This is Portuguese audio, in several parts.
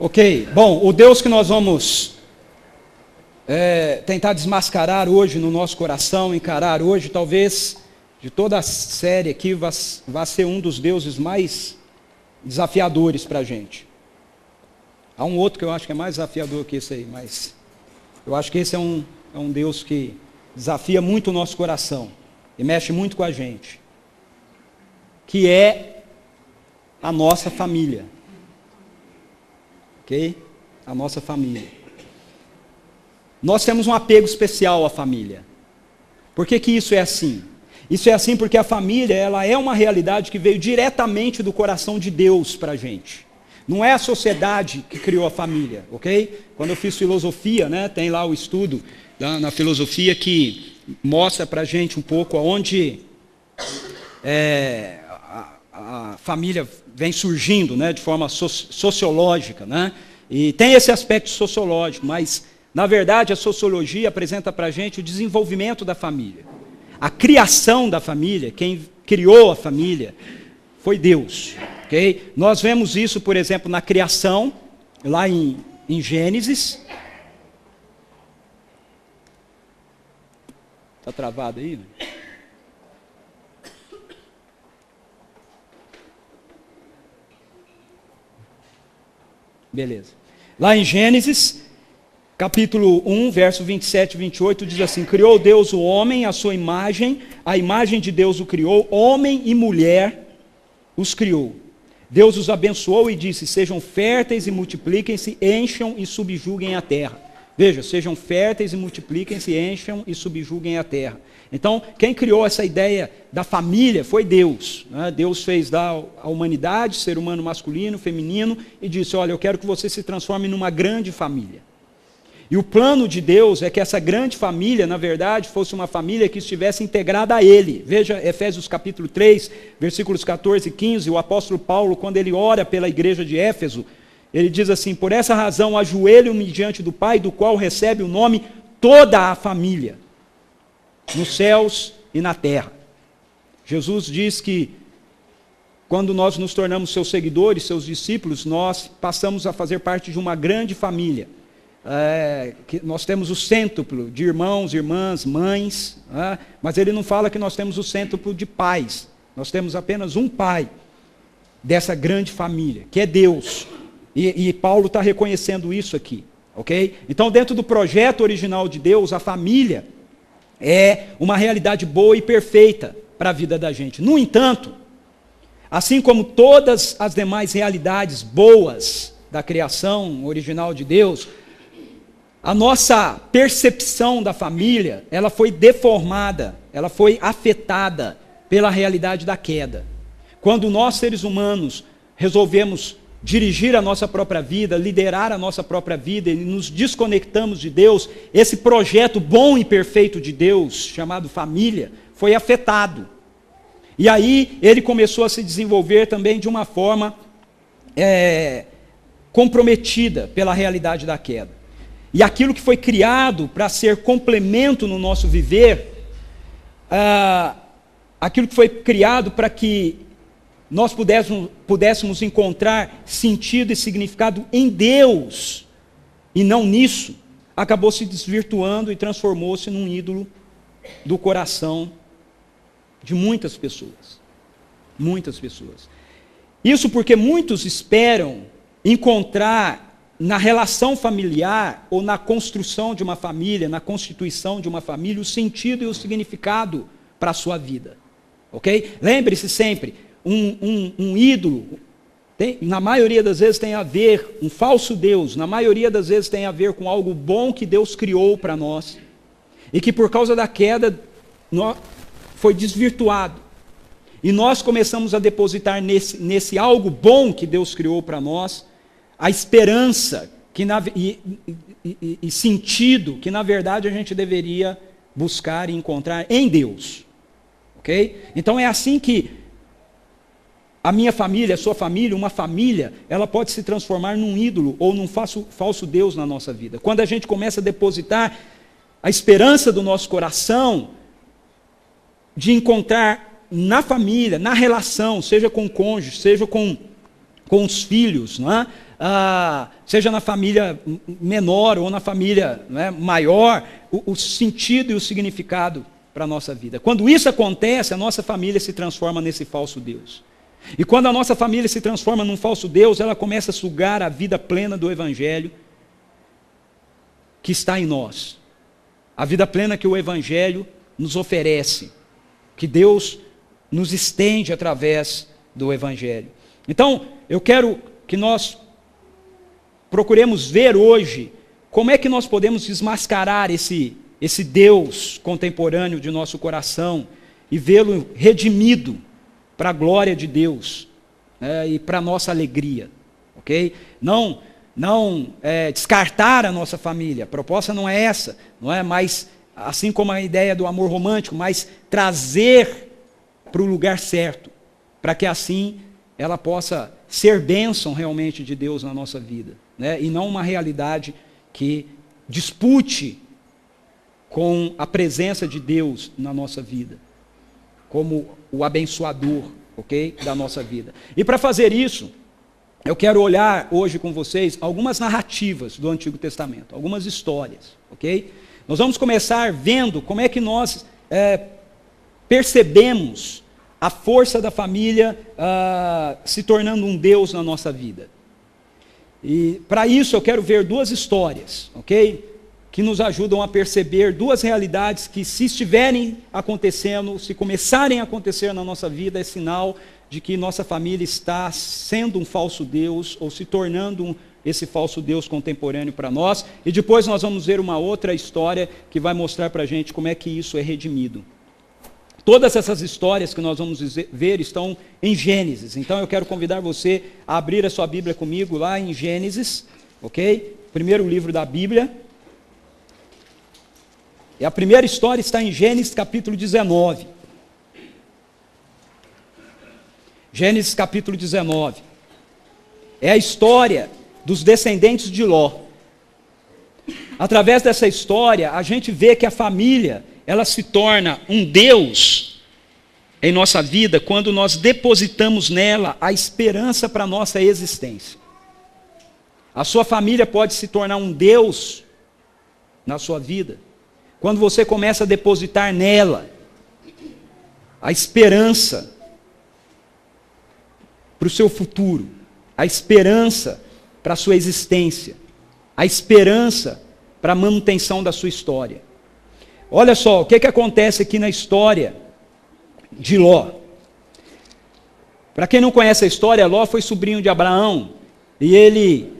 Ok, bom, o Deus que nós vamos tentar desmascarar hoje no nosso coração, encarar hoje, talvez de toda a série aqui, vai ser um dos deuses mais desafiadores para a gente. Há um outro que eu acho que é mais desafiador que esse aí, mas eu acho que esse é um Deus que desafia muito o nosso coração e mexe muito com a gente, que é a nossa família. Ok? A nossa família. Nós temos um apego especial à família. Por que isso é assim? Isso é assim porque a família, ela é uma realidade que veio diretamente do coração de Deus para a gente. Não é a sociedade que criou a família, ok? Quando eu fiz filosofia, né, tem lá o estudo na filosofia que mostra para a gente um pouco aonde a família vem surgindo, né, de forma sociológica, né? E tem esse aspecto sociológico, mas, na verdade, a sociologia apresenta para a gente o desenvolvimento da família. A criação da família, quem criou a família, foi Deus. Okay? Nós vemos isso, por exemplo, na criação, lá em Gênesis. Está travado aí? Né? Beleza. Lá em Gênesis, capítulo 1, verso 27 e 28, diz assim: criou Deus o homem à sua imagem, a imagem de Deus o criou, homem e mulher os criou. Deus os abençoou e disse: sejam férteis e multipliquem-se, encham e subjuguem a terra. Veja, sejam férteis e multipliquem-se, encham e subjuguem a terra. Então, quem criou essa ideia da família foi Deus. Né? Deus fez da humanidade, ser humano masculino, feminino, e disse: olha, eu quero que você se transforme numa grande família. E o plano de Deus é que essa grande família, na verdade, fosse uma família que estivesse integrada a Ele. Veja Efésios capítulo 3, versículos 14 e 15, o apóstolo Paulo, quando ele ora pela igreja de Éfeso, ele diz assim: por essa razão ajoelho-me diante do Pai, do qual recebe o nome toda a família, nos céus e na terra. Jesus diz que quando nós nos tornamos seus seguidores, seus discípulos, nós passamos a fazer parte de uma grande família. Que nós temos o cêntuplo de irmãos, irmãs, mães, mas ele não fala que nós temos o cêntuplo de pais. Nós temos apenas um pai dessa grande família, que é Deus. E Paulo está reconhecendo isso aqui, ok? Então, dentro do projeto original de Deus, a família é uma realidade boa e perfeita para a vida da gente. No entanto, assim como todas as demais realidades boas da criação original de Deus, a nossa percepção da família, ela foi deformada, ela foi afetada pela realidade da queda. Quando nós, seres humanos, resolvemos dirigir a nossa própria vida, liderar a nossa própria vida e nos desconectamos de Deus, esse projeto bom e perfeito de Deus, chamado família, foi afetado. E aí ele começou a se desenvolver também de uma forma comprometida pela realidade da queda. E aquilo que foi criado para ser complemento no nosso viver, aquilo que foi criado para que nós pudéssemos encontrar sentido e significado em Deus, e não nisso, acabou se desvirtuando e transformou-se num ídolo do coração de muitas pessoas. Muitas pessoas. Isso porque muitos esperam encontrar na relação familiar ou na construção de uma família, na constituição de uma família, o sentido e o significado para a sua vida. Ok? Lembre-se sempre, um ídolo, na maioria das vezes tem a ver, um falso Deus, na maioria das vezes tem a ver com algo bom que Deus criou para nós, e que por causa da queda foi desvirtuado. E nós começamos a depositar nesse algo bom que Deus criou para nós, a esperança e sentido que, na verdade, a gente deveria buscar e encontrar em Deus. Ok? Então é assim que a minha família, a sua família, uma família, ela pode se transformar num ídolo ou num falso Deus na nossa vida. Quando a gente começa a depositar a esperança do nosso coração de encontrar na família, na relação, seja com o cônjuge, seja com com os filhos, não é? Seja na família menor ou na família, não é, maior, o sentido e o significado para a nossa vida. Quando isso acontece, a nossa família se transforma nesse falso Deus. E quando a nossa família se transforma num falso Deus, ela começa a sugar a vida plena do Evangelho que está em nós. A vida plena que o Evangelho nos oferece, que Deus nos estende através do Evangelho. Então, eu quero que nós procuremos ver hoje como é que nós podemos desmascarar esse Deus contemporâneo de nosso coração e vê-lo redimido para a glória de Deus, né, e para a nossa alegria, ok? Não descartar a nossa família, a proposta não é essa, não é? Mas, assim como a ideia do amor romântico, mas trazer para o lugar certo, para que assim ela possa ser bênção realmente de Deus na nossa vida, né? E não uma realidade que dispute com a presença de Deus na nossa vida, como o abençoador, ok? Da nossa vida. E para fazer isso, eu quero olhar hoje com vocês algumas narrativas do Antigo Testamento, algumas histórias, ok? Nós vamos começar vendo como é que nós percebemos a força da família se tornando um Deus na nossa vida. E para isso eu quero ver duas histórias, ok? Que nos ajudam a perceber duas realidades que, se estiverem acontecendo, se começarem a acontecer na nossa vida, é sinal de que nossa família está sendo um falso Deus, ou se tornando esse falso Deus contemporâneo para nós. E depois nós vamos ver uma outra história que vai mostrar para a gente como é que isso é redimido. Todas essas histórias que nós vamos ver estão em Gênesis. Então eu quero convidar você a abrir a sua Bíblia comigo lá em Gênesis, ok? Primeiro livro da Bíblia. E a primeira história está em Gênesis capítulo 19. Gênesis capítulo 19. É a história dos descendentes de Ló. Através dessa história, a gente vê que a família, ela se torna um Deus em nossa vida quando nós depositamos nela a esperança para a nossa existência. A sua família pode se tornar um Deus na sua vida quando você começa a depositar nela a esperança para o seu futuro, a esperança para a sua existência, a esperança para a manutenção da sua história. Olha só, o que acontece aqui na história de Ló. Para quem não conhece a história, Ló foi sobrinho de Abraão, e ele,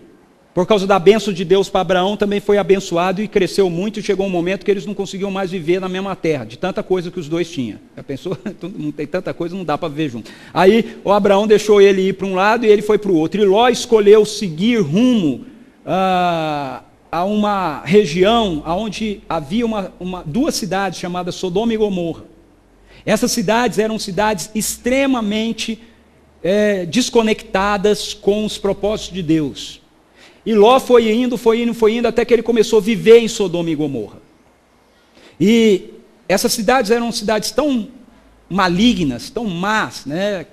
por causa da bênção de Deus para Abraão, também foi abençoado e cresceu muito, e chegou um momento que eles não conseguiam mais viver na mesma terra, de tanta coisa que os dois tinham. Já pensou? Não tem tanta coisa, não dá para viver junto. Aí o Abraão deixou ele ir para um lado e ele foi para o outro. E Ló escolheu seguir rumo a uma região onde havia duas cidades chamadas Sodoma e Gomorra. Essas cidades eram cidades extremamente desconectadas com os propósitos de Deus. E Ló foi indo, até que ele começou a viver em Sodoma e Gomorra. E essas cidades eram cidades tão malignas, tão más, né?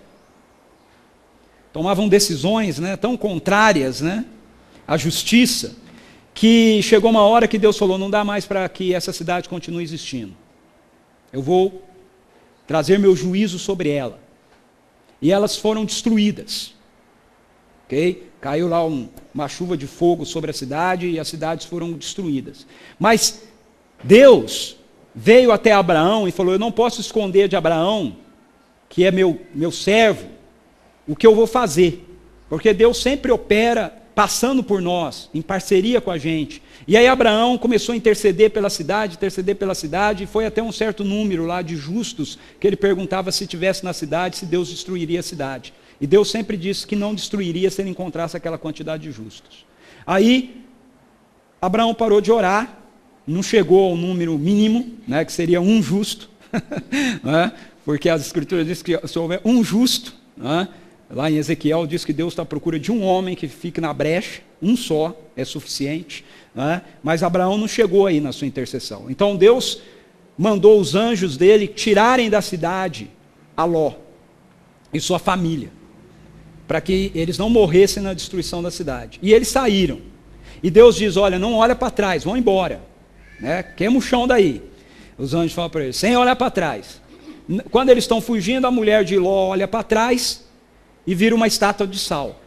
Tomavam decisões, né, tão contrárias, né, à justiça, que chegou uma hora que Deus falou: não dá mais para que essa cidade continue existindo. Eu vou trazer meu juízo sobre ela. E elas foram destruídas. Ok? Caiu lá uma chuva de fogo sobre a cidade e as cidades foram destruídas. Mas Deus veio até Abraão e falou: eu não posso esconder de Abraão, que é meu servo, o que eu vou fazer. Porque Deus sempre opera passando por nós, em parceria com a gente. E aí Abraão começou a interceder pela cidade, e foi até um certo número lá de justos, que ele perguntava se tivesse na cidade, se Deus destruiria a cidade. E Deus sempre disse que não destruiria se ele encontrasse aquela quantidade de justos. Aí Abraão parou de orar, não chegou ao número mínimo, né, que seria um justo, né, porque as escrituras dizem que se houver um justo, né, lá em Ezequiel diz que Deus está à procura de um homem que fique na brecha, um só é suficiente, né? Mas Abraão não chegou aí na sua intercessão. Então Deus mandou os anjos dele tirarem da cidade a Ló e sua família, para que eles não morressem na destruição da cidade. E eles saíram. E Deus diz, olha, não olha para trás, vão embora. Né? Queima o chão daí. Os anjos falam para eles, sem olhar para trás. Quando eles estão fugindo, a mulher de Ló olha para trás e vira uma estátua de sal.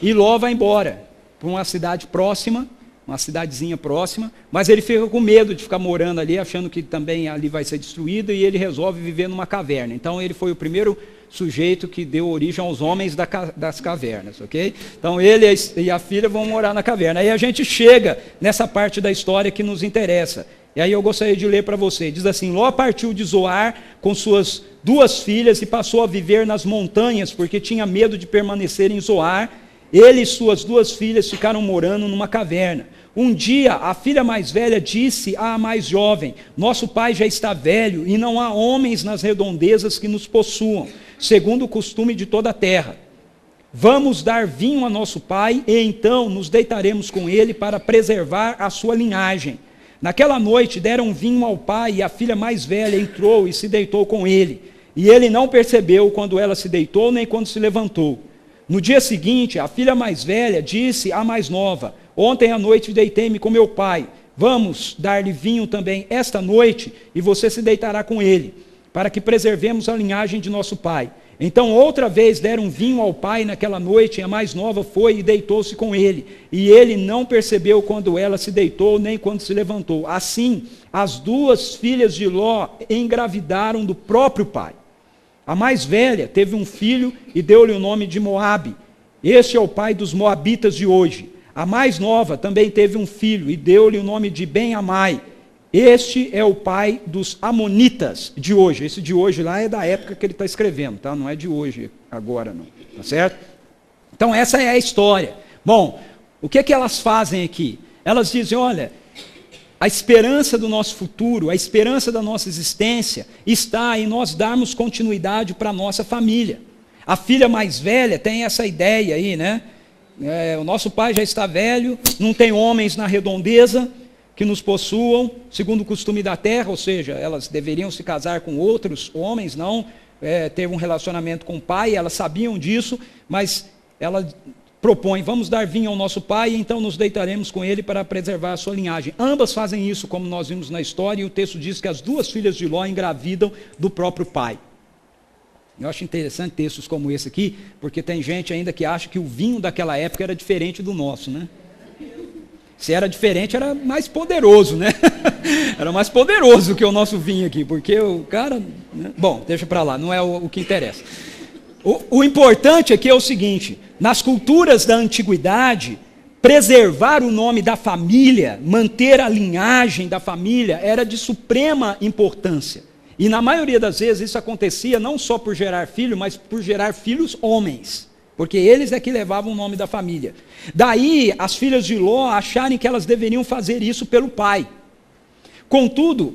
E Ló vai embora para uma cidade próxima, uma cidadezinha próxima, mas ele fica com medo de ficar morando ali, achando que também ali vai ser destruído, e ele resolve viver numa caverna. Então ele foi o primeiro sujeito que deu origem aos homens das cavernas, ok? Então ele e a filha vão morar na caverna. Aí a gente chega nessa parte da história que nos interessa. E aí eu gostaria de ler para você. Diz assim, Ló partiu de Zoar com suas 2 filhas e passou a viver nas montanhas, porque tinha medo de permanecer em Zoar. Ele e suas 2 filhas ficaram morando numa caverna. Um dia, a filha mais velha disse à mais jovem, nosso pai já está velho e não há homens nas redondezas que nos possuam, segundo o costume de toda a terra. Vamos dar vinho a nosso pai e então nos deitaremos com ele para preservar a sua linhagem. Naquela noite deram vinho ao pai e a filha mais velha entrou e se deitou com ele. E ele não percebeu quando ela se deitou nem quando se levantou. No dia seguinte, a filha mais velha disse à mais nova, ontem à noite deitei-me com meu pai, vamos dar-lhe vinho também esta noite e você se deitará com ele, para que preservemos a linhagem de nosso pai. Então outra vez deram vinho ao pai naquela noite, e a mais nova foi e deitou-se com ele. E ele não percebeu quando ela se deitou, nem quando se levantou. Assim, as 2 filhas de Ló engravidaram do próprio pai. A mais velha teve um filho e deu-lhe o nome de Moabe. Este é o pai dos moabitas de hoje. A mais nova também teve um filho e deu-lhe o nome de Ben-Amai. Este é o pai dos amonitas de hoje. Esse de hoje lá é da época que ele está escrevendo, tá? Não é de hoje, agora não, tá certo? Então essa é a história. Bom, o que elas fazem aqui? Elas dizem, olha, a esperança do nosso futuro, a esperança da nossa existência está em nós darmos continuidade para a nossa família. A filha mais velha tem essa ideia aí, né? O nosso pai já está velho, não tem homens na redondeza que nos possuam, segundo o costume da terra, ou seja, elas deveriam se casar com outros homens, não ter um relacionamento com o pai, elas sabiam disso, mas ela propõe, vamos dar vinho ao nosso pai, e então nos deitaremos com ele para preservar a sua linhagem. Ambas fazem isso, como nós vimos na história, e o texto diz que as 2 filhas de Ló engravidam do próprio pai. Eu acho interessante textos como esse aqui, porque tem gente ainda que acha que o vinho daquela época era diferente do nosso, né? Se era diferente, era mais poderoso, né? Era mais poderoso que o nosso vinho aqui, porque o cara... Né? Bom, deixa para lá, não é o que interessa. O importante aqui é o seguinte, nas culturas da antiguidade, preservar o nome da família, manter a linhagem da família, era de suprema importância. E na maioria das vezes isso acontecia não só por gerar filho, mas por gerar filhos homens. Porque eles é que levavam o nome da família. Daí, as filhas de Ló acharem que elas deveriam fazer isso pelo pai. Contudo,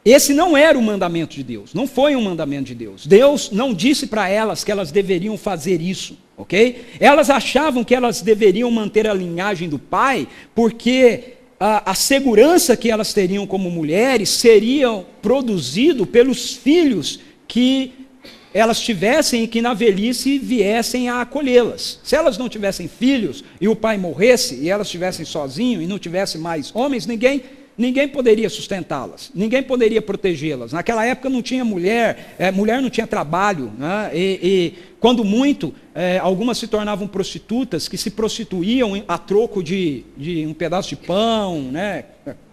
esse não era o mandamento de Deus, não foi um mandamento de Deus. Deus não disse para elas que elas deveriam fazer isso, ok? Elas achavam que elas deveriam manter a linhagem do pai, porque a segurança que elas teriam como mulheres seria produzido pelos filhos que elas tivessem e que na velhice viessem a acolhê-las. Se elas não tivessem filhos e o pai morresse e elas estivessem sozinhos e não tivessem mais homens, ninguém poderia sustentá-las, ninguém poderia protegê-las. Naquela época não tinha mulher, mulher não tinha trabalho, né? E quando muito, algumas se tornavam prostitutas que se prostituíam a troco de um pedaço de pão, né?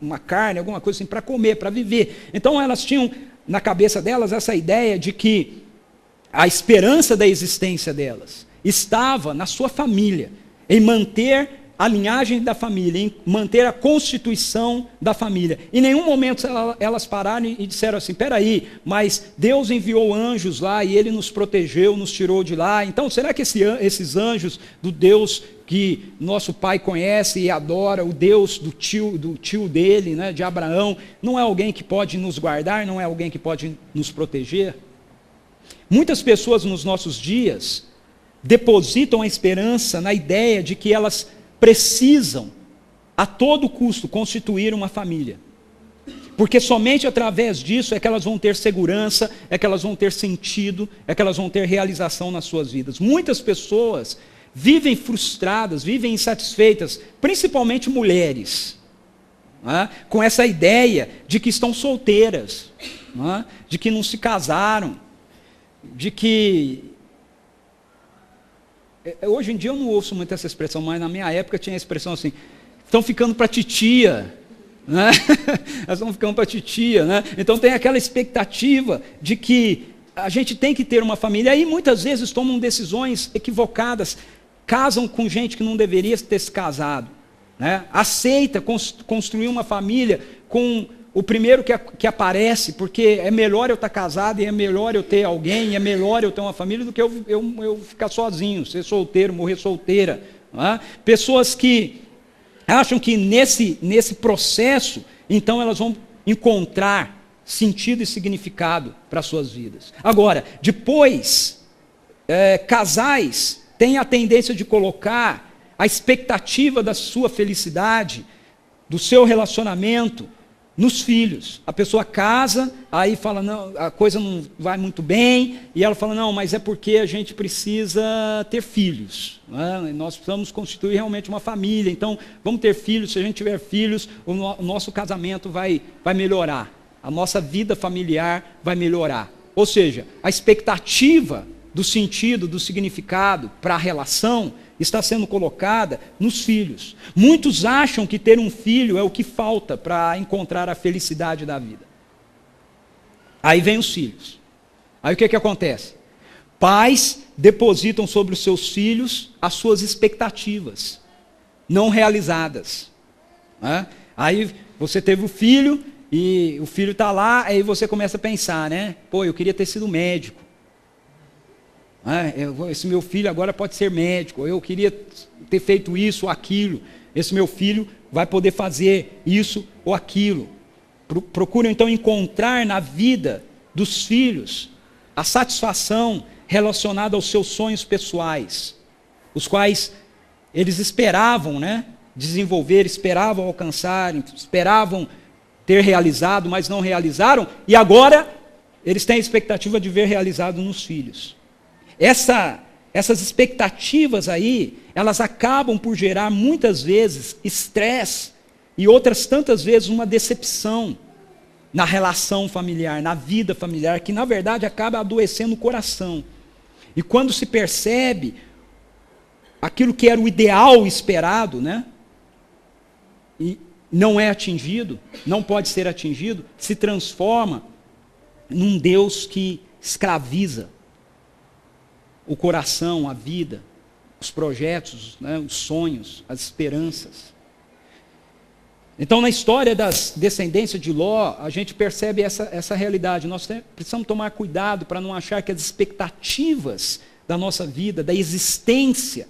Uma carne, alguma coisa assim, para comer, para viver. Então elas tinham na cabeça delas essa ideia de que a esperança da existência delas estava na sua família, em manter a linhagem da família, em manter a constituição da família. Em nenhum momento elas pararam e disseram assim, peraí, mas Deus enviou anjos lá e Ele nos protegeu, nos tirou de lá, então será que esses anjos do Deus que nosso pai conhece e adora, o Deus do tio dele, né, de Abraão, não é alguém que pode nos guardar, não é alguém que pode nos proteger? Muitas pessoas nos nossos dias depositam a esperança na ideia de que elas precisam, a todo custo, constituir uma família. Porque somente através disso é que elas vão ter segurança, é que elas vão ter sentido, é que elas vão ter realização nas suas vidas. Muitas pessoas vivem frustradas, vivem insatisfeitas, principalmente mulheres, com essa ideia de que estão solteiras, de que não se casaram, de que... Hoje em dia eu não ouço muito essa expressão, mas na minha época tinha a expressão assim, estão ficando para titia, né? Elas estão ficando para titia, né? Então tem aquela expectativa de que a gente tem que ter uma família, e aí muitas vezes tomam decisões equivocadas, casam com gente que não deveria ter se casado, né? Aceita construir uma família com o primeiro que aparece, porque é melhor eu estar casado, e é melhor eu ter alguém, e é melhor eu ter uma família, do que eu ficar sozinho, ser solteiro, morrer solteira, né? Pessoas que acham que nesse processo, então elas vão encontrar sentido e significado para as suas vidas. Agora, depois, casais têm a tendência de colocar a expectativa da sua felicidade, do seu relacionamento, nos filhos. A pessoa casa, aí fala, não, a coisa não vai muito bem, e ela fala, não, mas é porque a gente precisa ter filhos, né? Nós precisamos constituir realmente uma família, então vamos ter filhos, se a gente tiver filhos, o nosso casamento vai melhorar, a nossa vida familiar vai melhorar. Ou seja, a expectativa do sentido, do significado para a relação está sendo colocada nos filhos. Muitos acham que ter um filho é o que falta para encontrar a felicidade da vida. Aí vem os filhos. Aí o que acontece? Pais depositam sobre os seus filhos as suas expectativas não realizadas, né? Aí você teve o filho, e o filho está lá, aí você começa a pensar, né? Pô, eu queria ter sido médico. Esse meu filho agora pode ser médico, eu queria ter feito isso ou aquilo, esse meu filho vai poder fazer isso ou aquilo. Procuram então encontrar na vida dos filhos a satisfação relacionada aos seus sonhos pessoais, os quais eles esperavam, né, desenvolver, esperavam alcançar, esperavam ter realizado, mas não realizaram, e agora eles têm a expectativa de ver realizado nos filhos. Essas expectativas aí, elas acabam por gerar muitas vezes estresse e outras tantas vezes uma decepção na relação familiar, na vida familiar, que na verdade acaba adoecendo o coração. E quando se percebe aquilo que era o ideal esperado, né, e não é atingido, não pode ser atingido, se transforma num Deus que escraviza o coração, a vida, os projetos, né, os sonhos, as esperanças. Então, na história das descendências de Ló, a gente percebe essa realidade. Nós precisamos tomar cuidado para não achar que as expectativas da nossa vida, da existência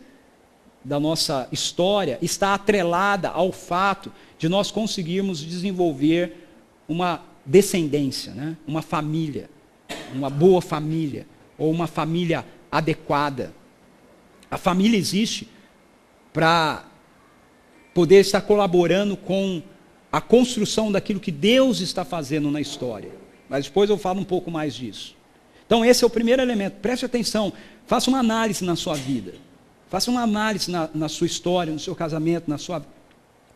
da nossa história, está atrelada ao fato de nós conseguirmos desenvolver uma descendência, né, uma família, uma boa família, ou uma família adequada. A família existe para poder estar colaborando com a construção daquilo que Deus está fazendo na história. Mas depois eu falo um pouco mais disso. Então esse é o primeiro elemento. Preste atenção, faça uma análise na sua vida. Faça uma análise na sua história, no seu casamento, na sua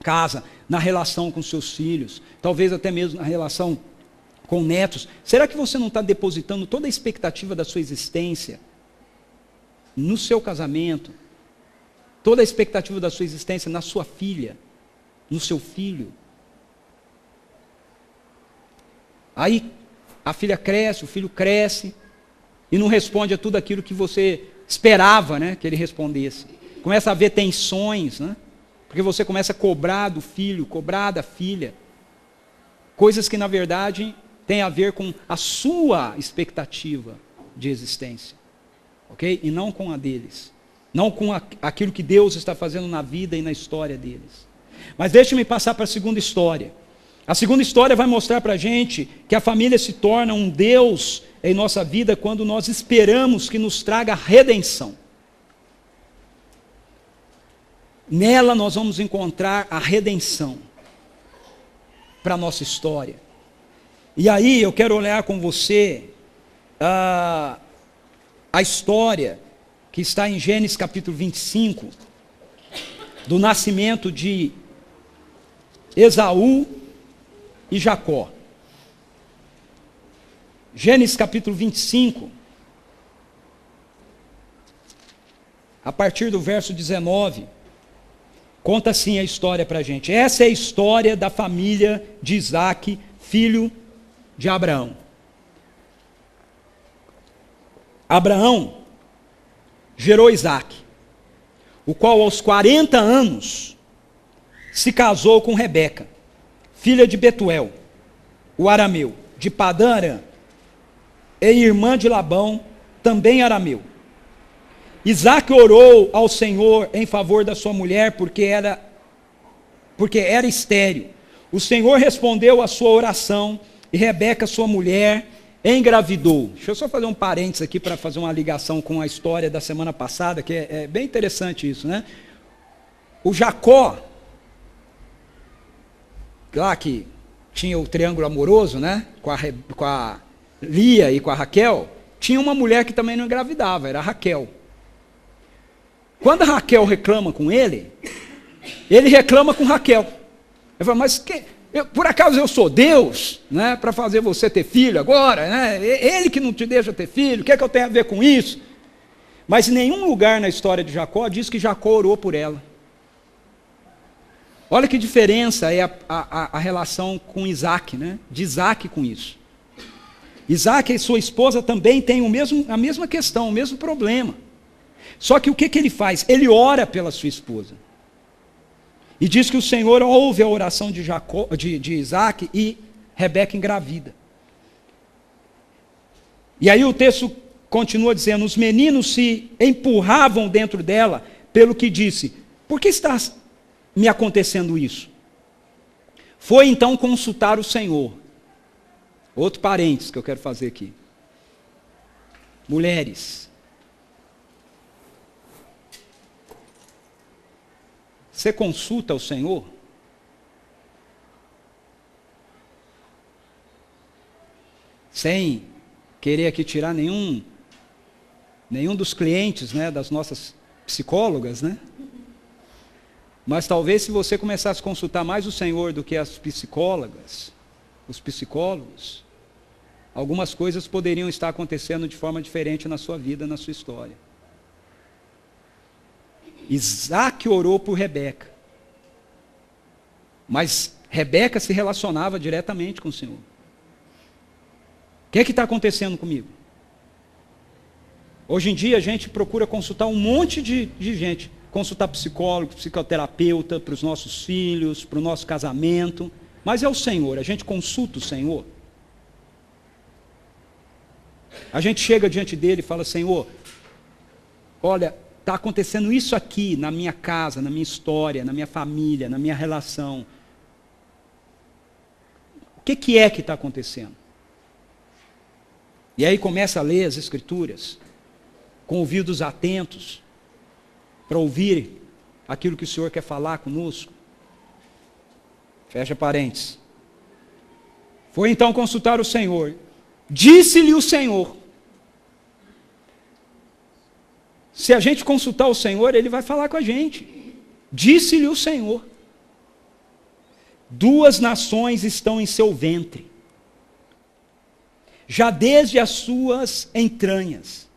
casa, na relação com seus filhos, talvez até mesmo na relação com netos. Será que você não está depositando toda a expectativa da sua existência no seu casamento, toda a expectativa da sua existência na sua filha, no seu filho? Aí a filha cresce, o filho cresce, e não responde a tudo aquilo que você esperava, né, que ele respondesse. Começa a haver tensões, né, porque você começa a cobrar do filho, cobrar da filha, coisas que na verdade têm a ver com a sua expectativa de existência. Ok? E não com a deles. Não com aquilo que Deus está fazendo na vida e na história deles. Mas deixe-me passar para a segunda história. A segunda história vai mostrar para a gente que a família se torna um Deus em nossa vida quando nós esperamos que nos traga redenção. Nela nós vamos encontrar a redenção. para a nossa história. E aí eu quero olhar com você a história que está em Gênesis capítulo 25, do nascimento de Esaú e Jacó. Gênesis capítulo 25, a partir do verso 19, conta assim a história para a gente. Essa é a história da família de Isaque, filho de Abraão. Abraão gerou Isaque, o qual aos 40 anos se casou com Rebeca, filha de Betuel, o arameu, de Padã Arã, e irmã de Labão, também arameu. Isaque orou ao Senhor em favor da sua mulher, porque era estéril. O Senhor respondeu à sua oração, e Rebeca, sua mulher, engravidou. Deixa eu só fazer um parênteses aqui para fazer uma ligação com a história da semana passada, que é bem interessante isso, né? O Jacó, lá que tinha o triângulo amoroso, né? Com a Lia e com a Raquel, tinha uma mulher que também não engravidava, era a Raquel. Quando a Raquel reclama com ele reclama com Raquel. Ele fala, mas por acaso eu sou Deus, né, para fazer você ter filho agora? Né? Ele que não te deixa ter filho, o que é que eu tenho a ver com isso? Mas em nenhum lugar na história de Jacó diz que Jacó orou por ela. Olha que diferença é a relação com Isaque, né? De Isaque com isso. Isaque e sua esposa também têm a mesma questão, o mesmo problema. Só que o que ele faz? Ele ora pela sua esposa. E diz que o Senhor ouve a oração de Isaque e Rebeca engravida. E aí o texto continua dizendo, os meninos se empurravam dentro dela, pelo que disse, por que está me acontecendo isso? Foi então consultar o Senhor. Outro parênteses que eu quero fazer aqui. Mulheres, você consulta o Senhor? Sem querer aqui tirar nenhum dos clientes, né, das nossas psicólogas, né? Mas talvez se você começasse a consultar mais o Senhor do que as psicólogas, os psicólogos, algumas coisas poderiam estar acontecendo de forma diferente na sua vida, na sua história. Isaque orou por Rebeca, mas Rebeca se relacionava diretamente com o Senhor. O que é que está acontecendo comigo? Hoje em dia a gente procura consultar um monte de gente, consultar psicólogo, psicoterapeuta, para os nossos filhos, para o nosso casamento, mas é o Senhor, a gente consulta o Senhor. A gente chega diante dele e fala, Senhor, olha, está acontecendo isso aqui na minha casa, na minha história, na minha família, na minha relação. O que é que está acontecendo? E aí começa a ler as Escrituras, com ouvidos atentos, para ouvir aquilo que o Senhor quer falar conosco. Fecha parênteses. Foi então consultar o Senhor. Disse-lhe o Senhor. Se a gente consultar o Senhor, Ele vai falar com a gente. Disse-lhe o Senhor. 2 nações estão em seu ventre, já desde as suas entranhas.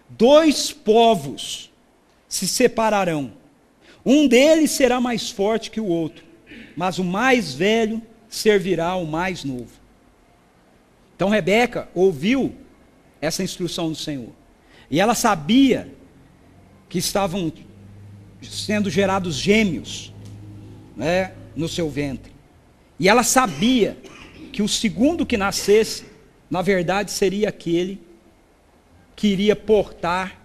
2 povos se separarão. Um deles será mais forte que o outro, mas o mais velho servirá ao mais novo. Então Rebeca ouviu essa instrução do Senhor. E ela sabia que estavam sendo gerados gêmeos, né, no seu ventre. E ela sabia que o segundo que nascesse, na verdade, seria aquele que iria portar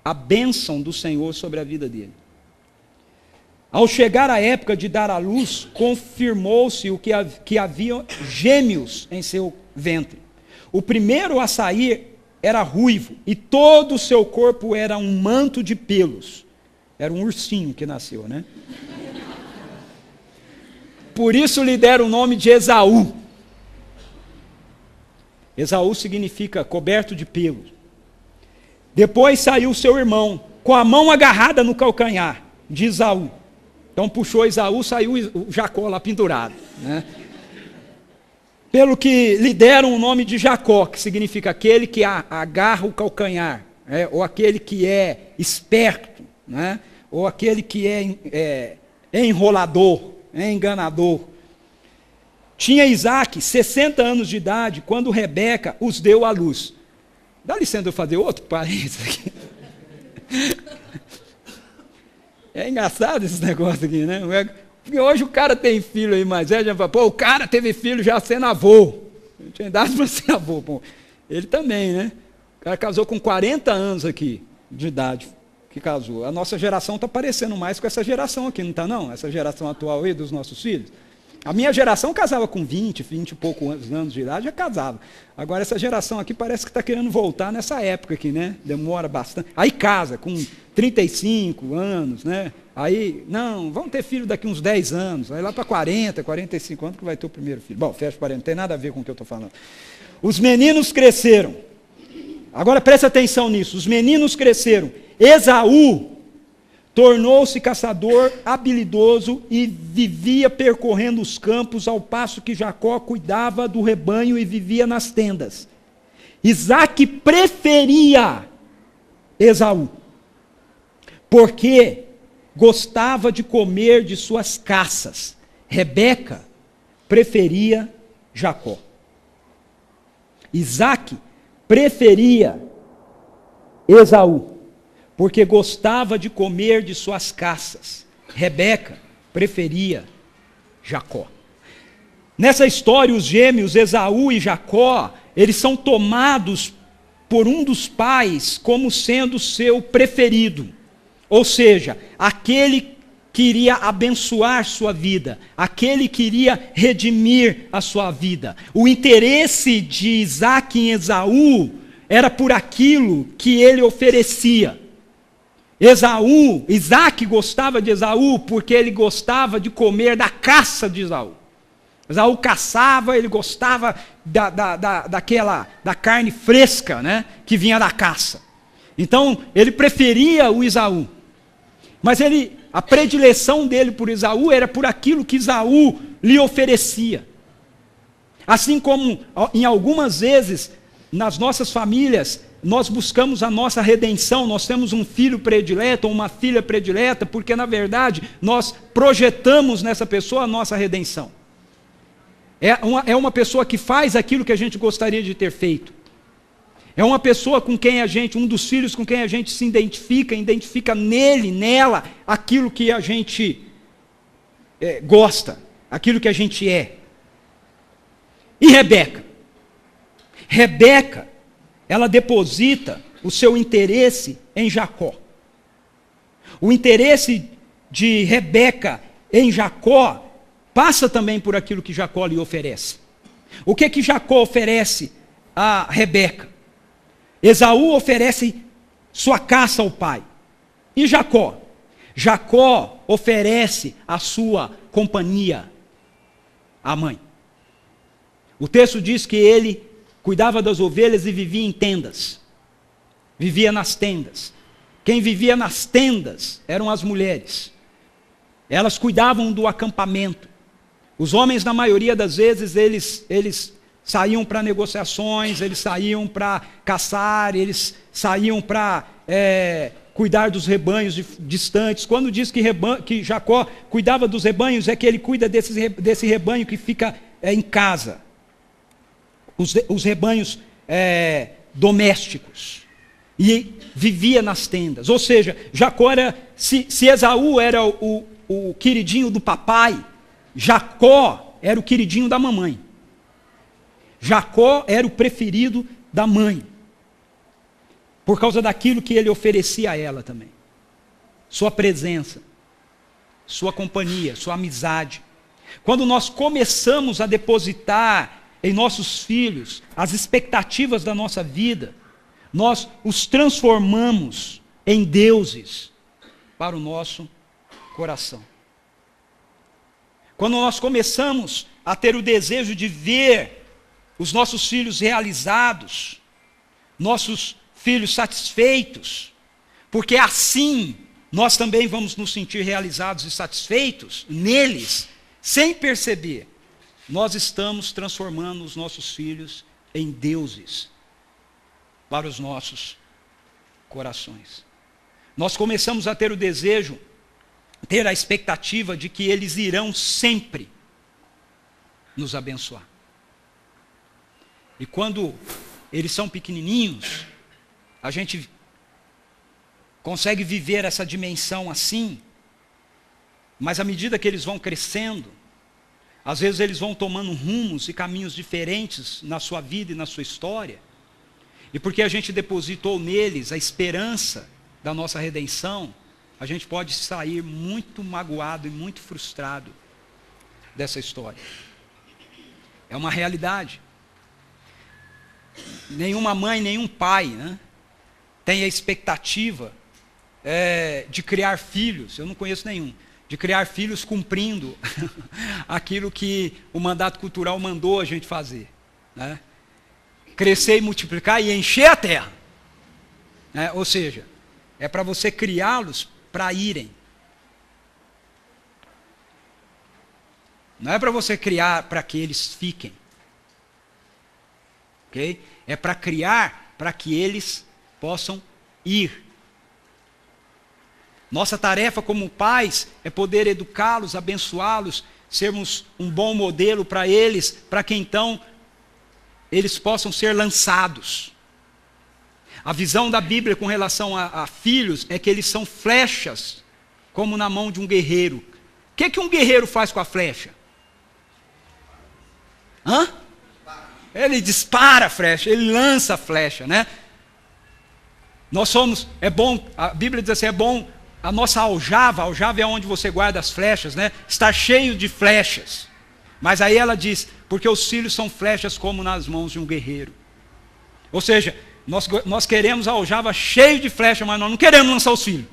a bênção do Senhor sobre a vida dele. Ao chegar a época de dar à luz, confirmou-se que havia gêmeos em seu ventre. O primeiro a sair era ruivo, e todo o seu corpo era um manto de pelos. Era um ursinho que nasceu, né? Por isso lhe deram o nome de Esaú. Esaú significa coberto de pelos. Depois saiu seu irmão, com a mão agarrada no calcanhar de Esaú. Então puxou Esaú, saiu o Jacó lá pendurado, né? Pelo que lhe deram o nome de Jacó, que significa aquele que agarra o calcanhar, ou aquele que é esperto, né? Ou aquele que é enrolador, enganador. Tinha Isaac 60 anos de idade quando Rebeca os deu à luz. Dá licença de eu fazer outro parênteses aqui. É engraçado esse negócio aqui, né? Porque hoje o cara tem filho aí mais velho, já fala, pô, o cara teve filho já sendo avô. Não tinha idade para ser avô. Pô. Ele também, né? O cara casou com 40 anos aqui de idade, que casou. A nossa geração está parecendo mais com essa geração aqui, não está não? Essa geração atual aí dos nossos filhos. A minha geração casava com 20 e poucos anos de idade, já casava. Agora essa geração aqui parece que está querendo voltar nessa época aqui, né? Demora bastante. Aí casa com 35 anos, né? Aí, não, vamos ter filho daqui uns 10 anos. Aí lá para 40, 45 anos que vai ter o primeiro filho. Bom, fecha parênteses, não tem nada a ver com o que eu estou falando. Os meninos cresceram. Agora presta atenção nisso. Os meninos cresceram. Esaú tornou-se caçador habilidoso e vivia percorrendo os campos, ao passo que Jacó cuidava do rebanho e vivia nas tendas. Isaac preferia Esaú, porque gostava de comer de suas caças. Rebeca preferia Jacó. Isaac preferia Esaú, porque gostava de comer de suas caças. Rebeca preferia Jacó. Nessa história, os gêmeos Esaú e Jacó, eles são tomados por um dos pais como sendo seu preferido. Ou seja, aquele que iria abençoar sua vida, aquele que iria redimir a sua vida. O interesse de Isaac em Esaú era por aquilo que ele oferecia. Isaac gostava de Esaú porque ele gostava de comer da caça de Esaú. Esaú caçava, ele gostava da carne fresca, né, que vinha da caça. Então, ele preferia o Esaú. Mas a predileção dele por Esaú era por aquilo que Esaú lhe oferecia. Assim como, em algumas vezes, nas nossas famílias, nós buscamos a nossa redenção, nós temos um filho predileto ou uma filha predileta, porque na verdade nós projetamos nessa pessoa a nossa redenção. É uma pessoa que faz aquilo que a gente gostaria de ter feito. É uma pessoa com quem um dos filhos com quem a gente se identifica nele, nela, aquilo que a gente gosta, aquilo que a gente é. E Rebeca? Rebeca, ela deposita o seu interesse em Jacó. O interesse de Rebeca em Jacó passa também por aquilo que Jacó lhe oferece. O que Jacó oferece a Rebeca? Esaú oferece sua caça ao pai. E Jacó? Jacó oferece a sua companhia à mãe. O texto diz que ele cuidava das ovelhas e vivia em tendas. Vivia nas tendas. Quem vivia nas tendas eram as mulheres. Elas cuidavam do acampamento. Os homens, na maioria das vezes, eles saíam para negociações, eles saíam para caçar, eles saíam para cuidar dos rebanhos distantes. Quando diz que Jacó cuidava dos rebanhos, é que ele cuida desse rebanho que fica em casa. Os rebanhos domésticos. E vivia nas tendas. Ou seja, Jacó se Esaú era o queridinho do papai, Jacó era o queridinho da mamãe. Jacó era o preferido da mãe. Por causa daquilo que ele oferecia a ela também. Sua presença, sua companhia, sua amizade. Quando nós começamos a depositar em nossos filhos as expectativas da nossa vida, nós os transformamos em deuses para o nosso coração. Quando nós começamos a ter o desejo de ver os nossos filhos realizados, nossos filhos satisfeitos, porque assim nós também vamos nos sentir realizados e satisfeitos neles, sem perceber, nós estamos transformando os nossos filhos em deuses para os nossos corações. Nós começamos a ter o desejo, ter a expectativa de que eles irão sempre nos abençoar. E quando eles são pequenininhos, a gente consegue viver essa dimensão assim, mas à medida que eles vão crescendo, às vezes eles vão tomando rumos e caminhos diferentes na sua vida e na sua história, e porque a gente depositou neles a esperança da nossa redenção, a gente pode sair muito magoado e muito frustrado dessa história. É uma realidade. Nenhuma mãe, nenhum pai, né, tem a expectativa de criar filhos, eu não conheço nenhum, de criar filhos cumprindo aquilo que o mandato cultural mandou a gente fazer, né? Crescer e multiplicar e encher a terra, né? Ou seja, é para você criá-los para irem, não é para você criar para que eles fiquem, ok? É para criar para que eles possam ir. Nossa tarefa como pais é poder educá-los, abençoá-los, sermos um bom modelo para eles, para que então eles possam ser lançados. A visão da Bíblia com relação a filhos é que eles são flechas, como na mão de um guerreiro. O que um guerreiro faz com a flecha? Ele dispara a flecha, ele lança a flecha, né? Nós somos, é bom, a Bíblia diz assim, é bom a nossa aljava é onde você guarda as flechas, né? Está cheio de flechas. Mas aí ela diz, porque os filhos são flechas como nas mãos de um guerreiro. Ou seja, nós queremos a aljava cheio de flechas, mas nós não queremos lançar os filhos.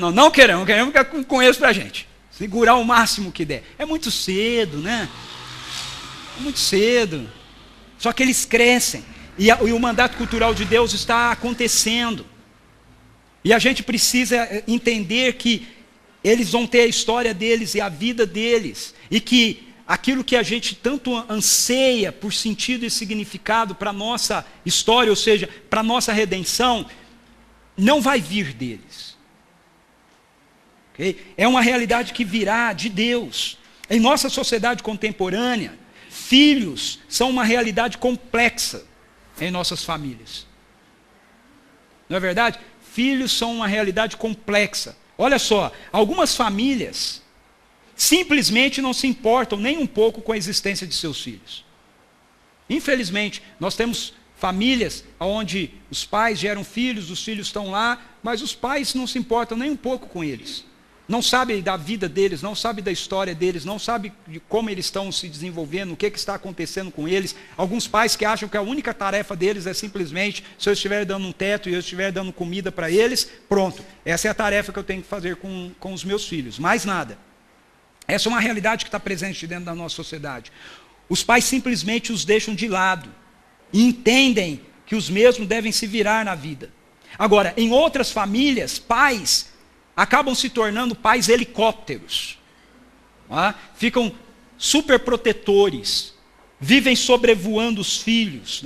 Nós não queremos ficar com eles para a gente. Segurar o máximo que der. É muito cedo, né? É muito cedo. Só que eles crescem. E o mandato cultural de Deus está acontecendo. E a gente precisa entender que eles vão ter a história deles e a vida deles. E que aquilo que a gente tanto anseia por sentido e significado para a nossa história, ou seja, para a nossa redenção, não vai vir deles. Okay? É uma realidade que virá de Deus. Em nossa sociedade contemporânea, filhos são uma realidade complexa em nossas famílias. Não é verdade? Filhos são uma realidade complexa. Olha só, algumas famílias simplesmente não se importam nem um pouco com a existência de seus filhos. Infelizmente, nós temos famílias onde os pais geram filhos, os filhos estão lá, mas os pais não se importam nem um pouco com eles. Não sabem da vida deles, não sabem da história deles, não sabem de como eles estão se desenvolvendo, o que está acontecendo com eles. Alguns pais que acham que a única tarefa deles é simplesmente, se eu estiver dando um teto e eu estiver dando comida para eles, pronto, essa é a tarefa que eu tenho que fazer com os meus filhos, mais nada. Essa é uma realidade que está presente dentro da nossa sociedade. Os pais simplesmente os deixam de lado e entendem que os mesmos devem se virar na vida. Agora, em outras famílias, pais acabam se tornando pais helicópteros, ficam super protetores, vivem sobrevoando os filhos,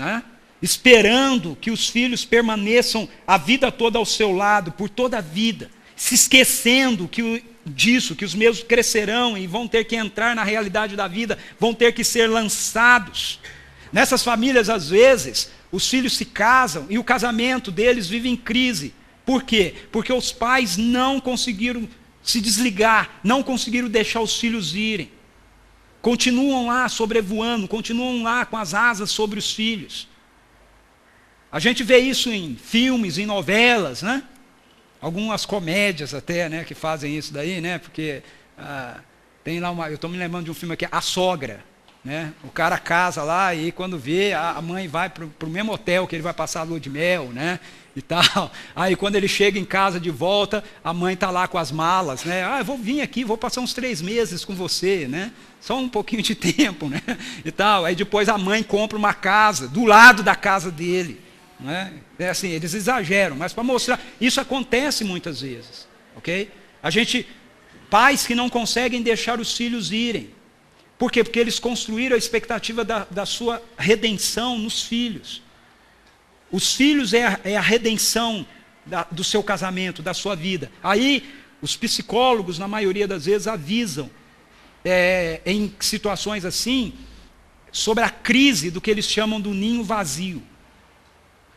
esperando que os filhos permaneçam a vida toda ao seu lado, por toda a vida, se esquecendo que os mesmos crescerão e vão ter que entrar na realidade da vida, vão ter que ser lançados. Nessas famílias, às vezes, os filhos se casam e o casamento deles vive em crise. Por quê? Porque os pais não conseguiram se desligar, não conseguiram deixar os filhos irem. Continuam lá sobrevoando, continuam lá com as asas sobre os filhos. A gente vê isso em filmes, em novelas, né? Algumas comédias até, né, que fazem isso daí, né? Porque tem lá eu estou me lembrando de um filme aqui, A Sogra. né? O cara casa lá e quando vê, a mãe vai para o mesmo hotel que ele vai passar a lua de mel, né? E tal. Aí quando ele chega em casa de volta, a mãe está lá com as malas, né? Eu vou vir aqui, vou passar uns 3 meses com você, né? Só um pouquinho de tempo, né? E tal. Aí depois a mãe compra uma casa do lado da casa dele, né? É assim, eles exageram, mas para mostrar, isso acontece muitas vezes, ok? Pais que não conseguem deixar os filhos irem. Por quê? Porque eles construíram a expectativa da sua redenção nos filhos. Os filhos é a redenção do seu casamento, da sua vida. Aí, os psicólogos, na maioria das vezes, avisam, em situações assim, sobre a crise do que eles chamam do ninho vazio.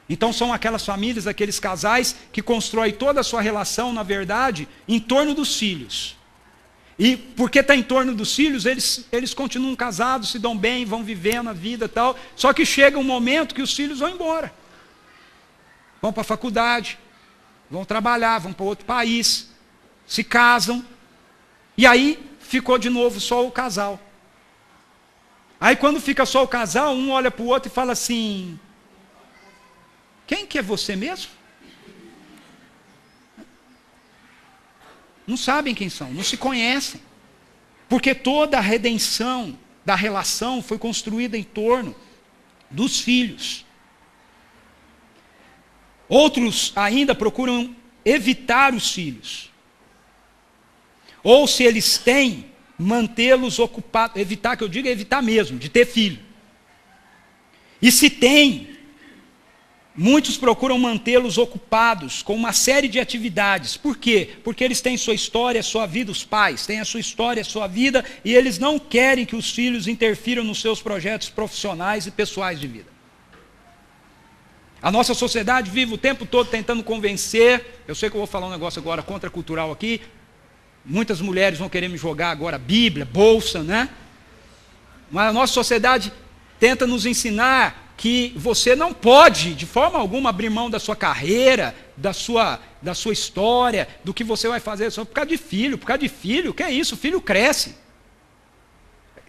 Então, são aquelas famílias, aqueles casais, que constroem toda a sua relação, na verdade, em torno dos filhos. E porque está em torno dos filhos, eles continuam casados, se dão bem, vão vivendo a vida e tal. Só que chega um momento que os filhos vão embora. Vão para a faculdade, vão trabalhar, vão para outro país, se casam. E aí ficou de novo só o casal. Aí quando fica só o casal, um olha para o outro e fala assim: quem que é você mesmo? Não sabem quem são, não se conhecem. Porque toda a redenção da relação foi construída em torno dos filhos. Outros ainda procuram evitar os filhos. Ou se eles têm, mantê-los ocupados. Evitar, que eu digo, é evitar mesmo, de ter filho. E se tem, muitos procuram mantê-los ocupados com uma série de atividades. Por quê? Porque eles têm sua história, sua vida, os pais têm a sua história, sua vida, e eles não querem que os filhos interfiram nos seus projetos profissionais e pessoais de vida. A nossa sociedade vive o tempo todo tentando convencer. Eu sei que eu vou falar um negócio agora contracultural aqui. Muitas mulheres vão querer me jogar agora Bíblia, bolsa, né? Mas a nossa sociedade tenta nos ensinar que você não pode, de forma alguma, abrir mão da sua carreira, da sua história, do que você vai fazer só por causa de filho. Por causa de filho, o que é isso? O filho cresce.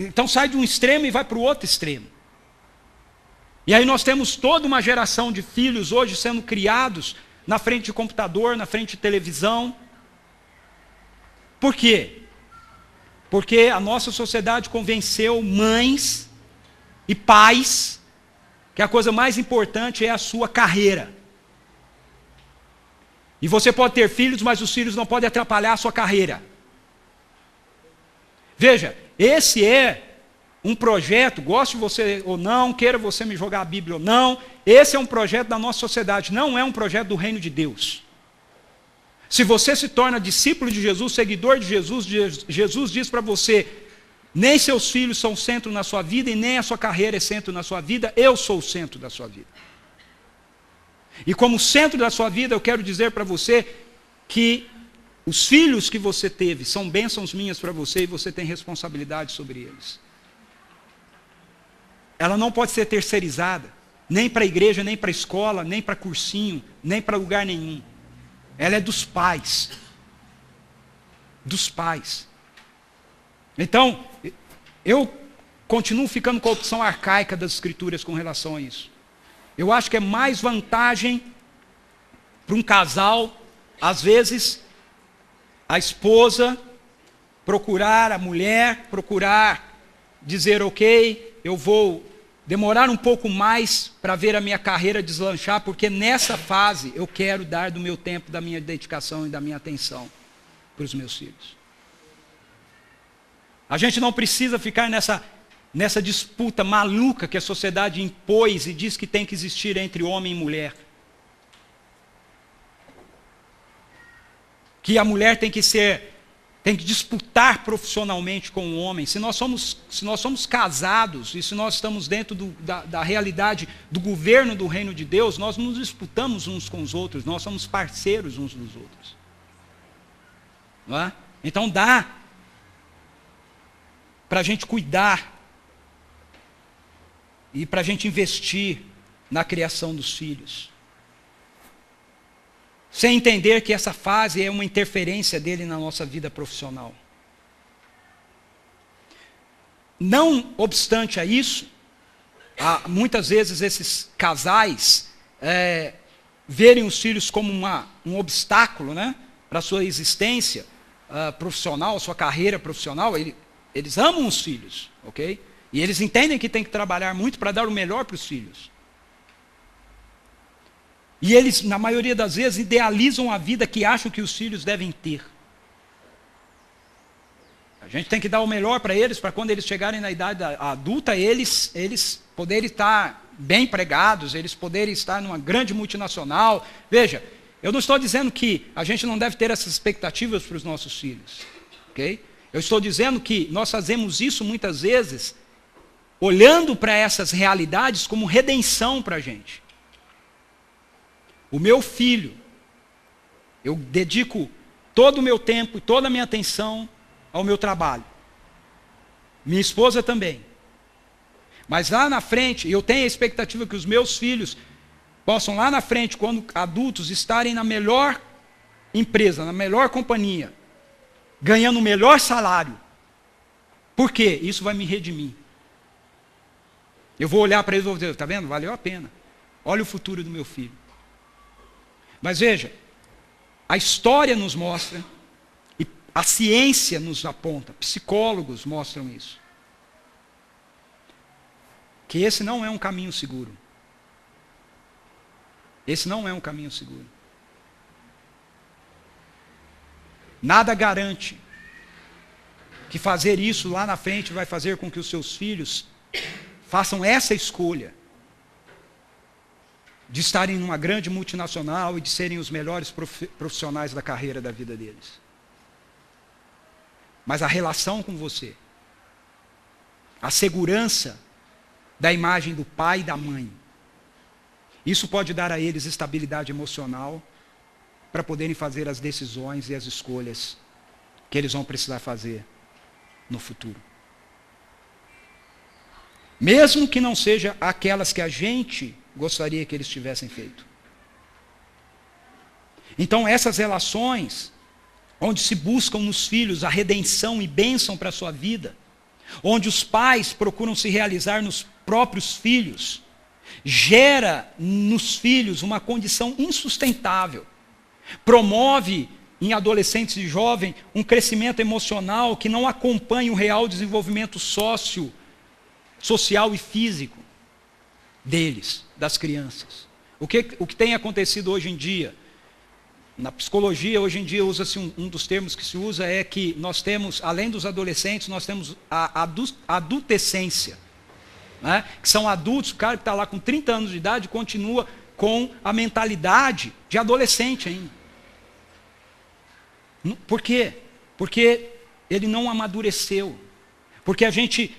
Então sai de um extremo e vai para o outro extremo. E aí nós temos toda uma geração de filhos hoje sendo criados na frente de computador, na frente de televisão. Por quê? Porque a nossa sociedade convenceu mães e pais que a coisa mais importante é a sua carreira. E você pode ter filhos, mas os filhos não podem atrapalhar a sua carreira. Veja, esse é um projeto, goste você ou não, queira você me jogar a Bíblia ou não, esse é um projeto da nossa sociedade, não é um projeto do reino de Deus. Se você se torna discípulo de Jesus, seguidor de Jesus, Jesus diz para você: nem seus filhos são centro na sua vida e nem a sua carreira é centro na sua vida, eu sou o centro da sua vida. E como centro da sua vida, eu quero dizer para você que os filhos que você teve são bênçãos minhas para você e você tem responsabilidade sobre eles. Ela não pode ser terceirizada, nem para a igreja, nem para a escola, nem para cursinho, nem para lugar nenhum. Ela é dos pais. Dos pais. Então, eu continuo ficando com a opção arcaica das escrituras com relação a isso. Eu acho que é mais vantagem para um casal, às vezes, a esposa procurar a mulher, procurar dizer: ok, eu vou demorar um pouco mais para ver a minha carreira deslanchar, porque nessa fase eu quero dar do meu tempo, da minha dedicação e da minha atenção para os meus filhos. A gente não precisa ficar nessa disputa maluca que a sociedade impôs e diz que tem que existir entre homem e mulher. Que a mulher tem que disputar profissionalmente com o homem. Se nós somos casados e se nós estamos dentro da realidade do governo do reino de Deus, nós não nos disputamos uns com os outros, nós somos parceiros uns dos outros. Não é? Então dá para a gente cuidar e para a gente investir na criação dos filhos. Sem entender que essa fase é uma interferência dele na nossa vida profissional. não obstante a isso, muitas vezes esses casais verem os filhos como um obstáculo, né, para a sua existência profissional, sua carreira profissional. Eles amam os filhos, ok? E eles entendem que tem que trabalhar muito para dar o melhor para os filhos. E eles, na maioria das vezes, idealizam a vida que acham que os filhos devem ter. A gente tem que dar o melhor para eles, para quando eles chegarem na idade adulta, eles poderem estar bem empregados, eles poderem estar numa grande multinacional. Veja, eu não estou dizendo que a gente não deve ter essas expectativas para os nossos filhos, ok? Eu estou dizendo que nós fazemos isso muitas vezes, olhando para essas realidades como redenção para a gente. O meu filho, eu dedico todo o meu tempo e toda a minha atenção ao meu trabalho. Minha esposa também. Mas lá na frente, eu tenho a expectativa que os meus filhos possam lá na frente, quando adultos, estarem na melhor empresa, na melhor companhia, ganhando o melhor salário. Por quê? Isso vai me redimir. Eu vou olhar para eles e vou dizer, está vendo? Valeu a pena. Olha o futuro do meu filho. Mas veja, a história nos mostra, e a ciência nos aponta, psicólogos mostram isso, que esse não é um caminho seguro. Esse não é um caminho seguro. Nada garante que fazer isso lá na frente vai fazer com que os seus filhos façam essa escolha de estarem numa grande multinacional e de serem os melhores profissionais da carreira da vida deles. Mas a relação com você, a segurança da imagem do pai e da mãe, isso pode dar a eles estabilidade emocional para poderem fazer as decisões e as escolhas que eles vão precisar fazer no futuro. Mesmo que não seja aquelas que a gente gostaria que eles tivessem feito. Então essas relações, onde se buscam nos filhos a redenção e bênção para a sua vida, onde os pais procuram se realizar nos próprios filhos, gera nos filhos uma condição insustentável, promove em adolescentes e jovens um crescimento emocional que não acompanha o real desenvolvimento social e físico deles, das crianças. O que tem acontecido hoje em dia? Na psicologia, hoje em dia, usa-se um dos termos que se usa é que nós temos, além dos adolescentes, nós temos a adultescência, né? Que são adultos, o cara que está lá com 30 anos de idade continua com a mentalidade de adolescente ainda. Por quê? Porque ele não amadureceu. Porque a gente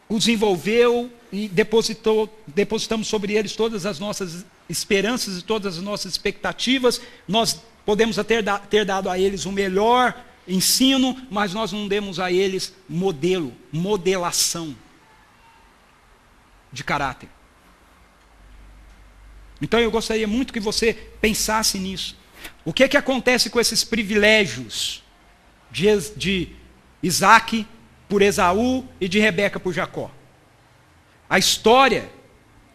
o desenvolveu e depositamos sobre eles todas as nossas esperanças e todas as nossas expectativas. Nós podemos até ter dado a eles o melhor ensino, mas nós não demos a eles modelação de caráter. Então eu gostaria muito que você pensasse nisso. O que acontece com esses privilégios de Isaac por Esaú e de Rebeca por Jacó? A história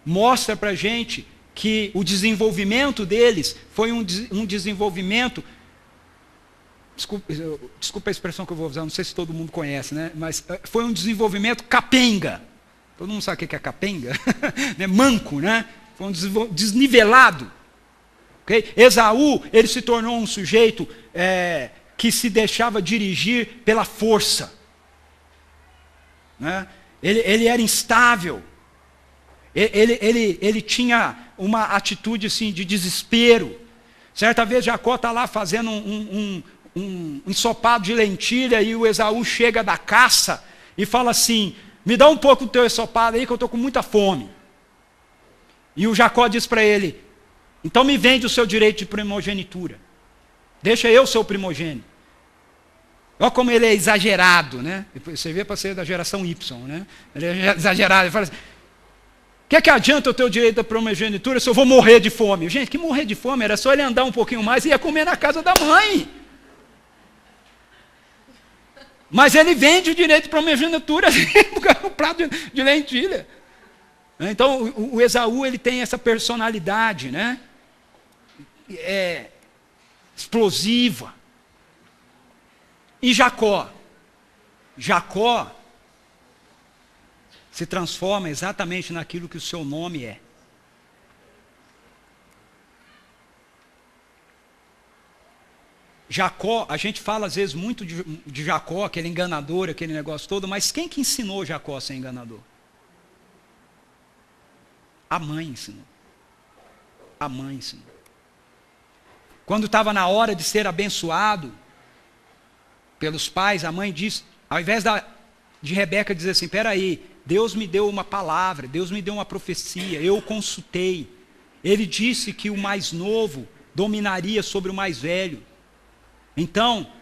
mostra para a gente que o desenvolvimento deles foi um desenvolvimento, desculpa a expressão que eu vou usar, não sei se todo mundo conhece, né? Mas foi um desenvolvimento capenga. Todo mundo sabe o que é capenga? Manco, né? Foi um desnivelado. Okay? Esaú, ele se tornou um sujeito que se deixava dirigir pela força. Né? Ele era instável. Ele tinha uma atitude assim, de desespero. Certa vez Jacó está lá fazendo um ensopado de lentilha e o Esaú chega da caça e fala assim, me dá um pouco do teu ensopado aí que eu estou com muita fome. E o Jacó diz para ele, então me vende o seu direito de primogenitura. Deixa eu ser o primogênito. Olha como ele é exagerado, né? Você vê para ser da geração Y, né? Ele é exagerado, ele fala assim, o que adianta eu ter o direito da primogenitura se eu vou morrer de fome? Gente, que morrer de fome? Era só ele andar um pouquinho mais e ia comer na casa da mãe. Mas ele vende o direito de primogenitura um prato de lentilha. Então, o Esaú, ele tem essa personalidade, né? Explosiva. E Jacó? Jacó se transforma exatamente naquilo que o seu nome é. Jacó, a gente fala às vezes muito de Jacó, aquele enganador, aquele negócio todo, mas quem que ensinou Jacó a ser enganador? A mãe ensinou. A mãe ensinou. Quando estava na hora de ser abençoado pelos pais, a mãe disse, ao invés de Rebeca dizer assim, peraí, Deus me deu uma palavra, Deus me deu uma profecia, eu consultei. Ele disse que o mais novo dominaria sobre o mais velho. Então,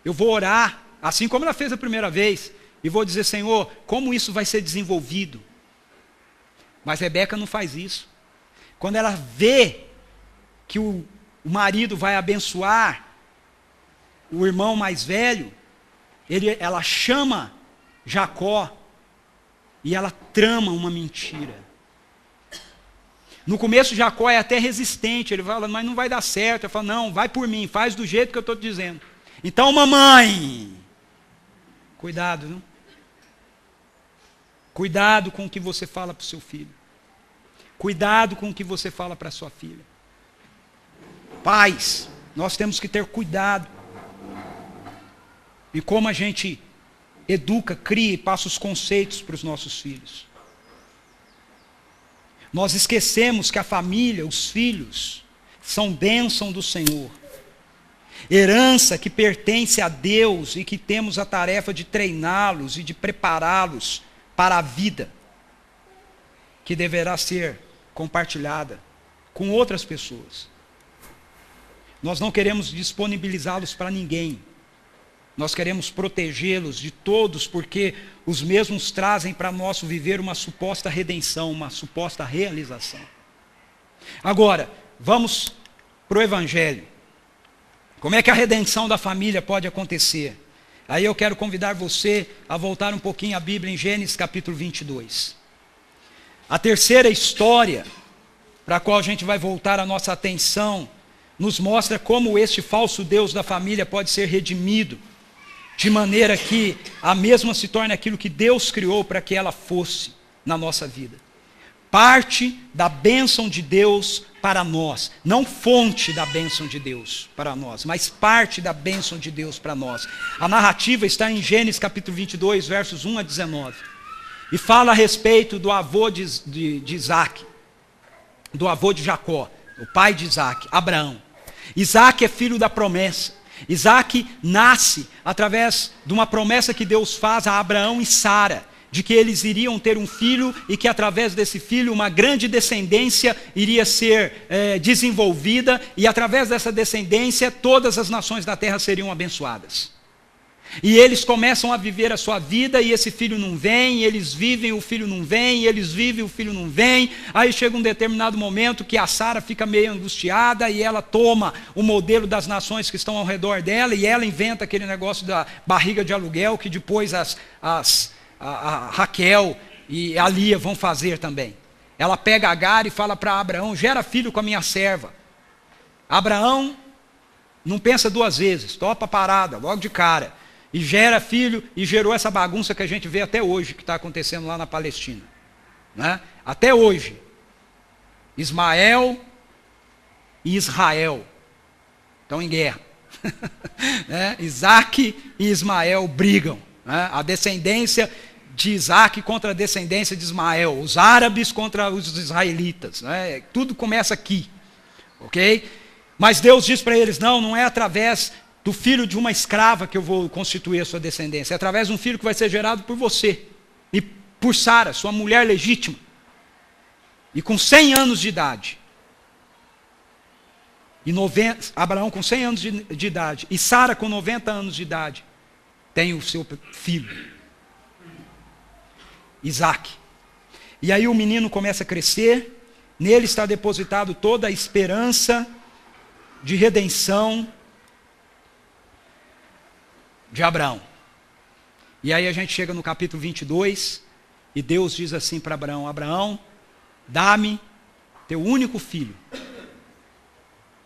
eu vou orar, assim como ela fez a primeira vez, e vou dizer, Senhor, como isso vai ser desenvolvido? Mas Rebeca não faz isso. Quando ela vê que o marido vai abençoar o irmão mais velho, ela chama Jacó e ela trama uma mentira. No começo Jacó é até resistente, ele fala, mas não vai dar certo. Ele fala, não, vai por mim, faz do jeito que eu estou te dizendo. Então, mamãe, cuidado, não? Cuidado com o que você fala para o seu filho. Cuidado com o que você fala para a sua filha. Pais, nós temos que ter cuidado. E como a gente educa, cria e passa os conceitos para os nossos filhos. Nós esquecemos que a família, os filhos, são bênção do Senhor. Herança que pertence a Deus e que temos a tarefa de treiná-los e de prepará-los para a vida, que deverá ser compartilhada com outras pessoas. Nós não queremos disponibilizá-los para ninguém. Nós queremos protegê-los de todos, porque os mesmos trazem para nosso viver uma suposta redenção, uma suposta realização. Agora, vamos para o Evangelho. Como é que a redenção da família pode acontecer? Aí eu quero convidar você a voltar um pouquinho à Bíblia em Gênesis capítulo 22. A terceira história, para a qual a gente vai voltar a nossa atenção, nos mostra como este falso Deus da família pode ser redimido, de maneira que a mesma se torne aquilo que Deus criou para que ela fosse na nossa vida. Parte da bênção de Deus para nós, não fonte da bênção de Deus para nós, mas parte da bênção de Deus para nós. A narrativa está em Gênesis capítulo 22, versos 1 a 19, e fala a respeito do avô de Isaac, do avô de Jacó, o pai de Isaac, Abraão. Isaac é filho da promessa. Isaac nasce através de uma promessa que Deus faz a Abraão e Sara, de que eles iriam ter um filho e que através desse filho uma grande descendência iria ser desenvolvida, e através dessa descendência todas as nações da terra seriam abençoadas. E eles começam a viver a sua vida, e esse filho não vem, e eles vivem, o filho não vem, e eles vivem, o filho não vem. Aí chega um determinado momento que a Sara fica meio angustiada, e ela toma o modelo das nações que estão ao redor dela, e ela inventa aquele negócio da barriga de aluguel, que depois a Raquel e a Lia vão fazer também. Ela pega Agar e fala para Abraão, gera filho com a minha serva. Abraão não pensa duas vezes, topa a parada, logo de cara. E gera filho, e gerou essa bagunça que a gente vê até hoje, que está acontecendo lá na Palestina. Né? Até hoje. Ismael e Israel estão em guerra. Né? Isaac e Ismael brigam. Né? A descendência de Isaac contra a descendência de Ismael. Os árabes contra os israelitas. Né? Tudo começa aqui. Ok? Mas Deus diz para eles, não é através do filho de uma escrava que eu vou constituir a sua descendência. É através de um filho que vai ser gerado por você. E por Sara, sua mulher legítima. E com 100 anos de idade. Abraão com 100 anos de idade. E Sara com 90 anos de idade. Tem o seu filho. Isaac. E aí o menino começa a crescer. Nele está depositado toda a esperança de redenção de Abraão. E aí a gente chega no capítulo 22, e Deus diz assim para Abraão: Abraão, dá-me teu único filho,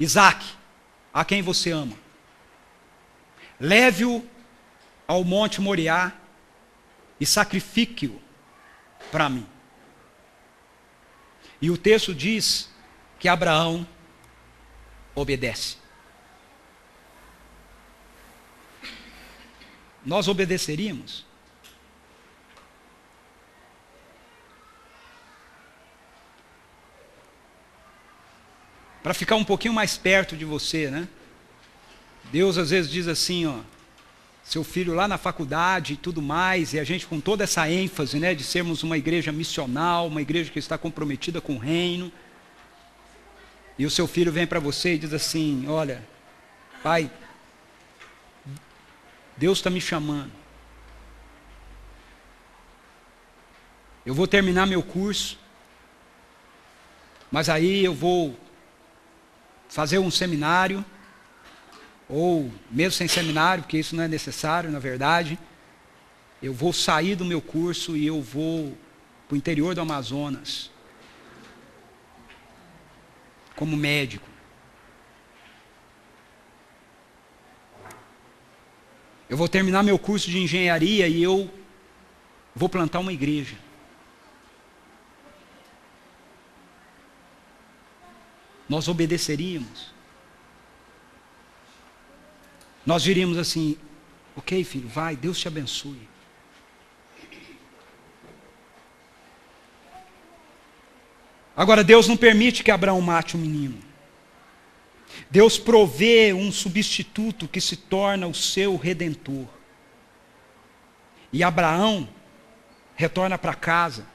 Isaque, a quem você ama. Leve-o ao monte Moriá e sacrifique-o para mim. E o texto diz que Abraão obedece. Nós obedeceríamos? Para ficar um pouquinho mais perto de você, né? Deus às vezes diz assim, ó, seu filho lá na faculdade e tudo mais, e a gente com toda essa ênfase, né, de sermos uma igreja missional, uma igreja que está comprometida com o reino, e o seu filho vem para você e diz assim: olha, pai, Deus está me chamando, eu vou terminar meu curso, mas aí eu vou fazer um seminário, ou mesmo sem seminário, porque isso não é necessário, na verdade, eu vou sair do meu curso e eu vou para o interior do Amazonas, como médico. Eu vou terminar meu curso de engenharia e eu vou plantar uma igreja. Nós obedeceríamos. Nós diríamos assim: ok, filho, vai, Deus te abençoe. Agora, Deus não permite que Abraão mate o menino. Deus provê um substituto que se torna o seu redentor. E Abraão retorna para casa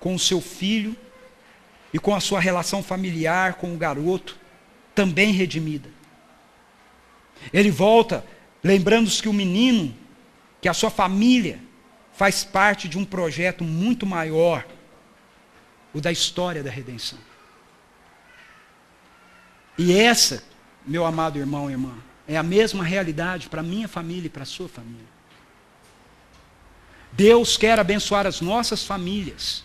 com o seu filho e com a sua relação familiar com o garoto também redimida. Ele volta lembrando-se que o menino, que a sua família faz parte de um projeto muito maior, o da história da redenção. E essa, meu amado irmão e irmã, é a mesma realidade para a minha família e para a sua família. Deus quer abençoar as nossas famílias,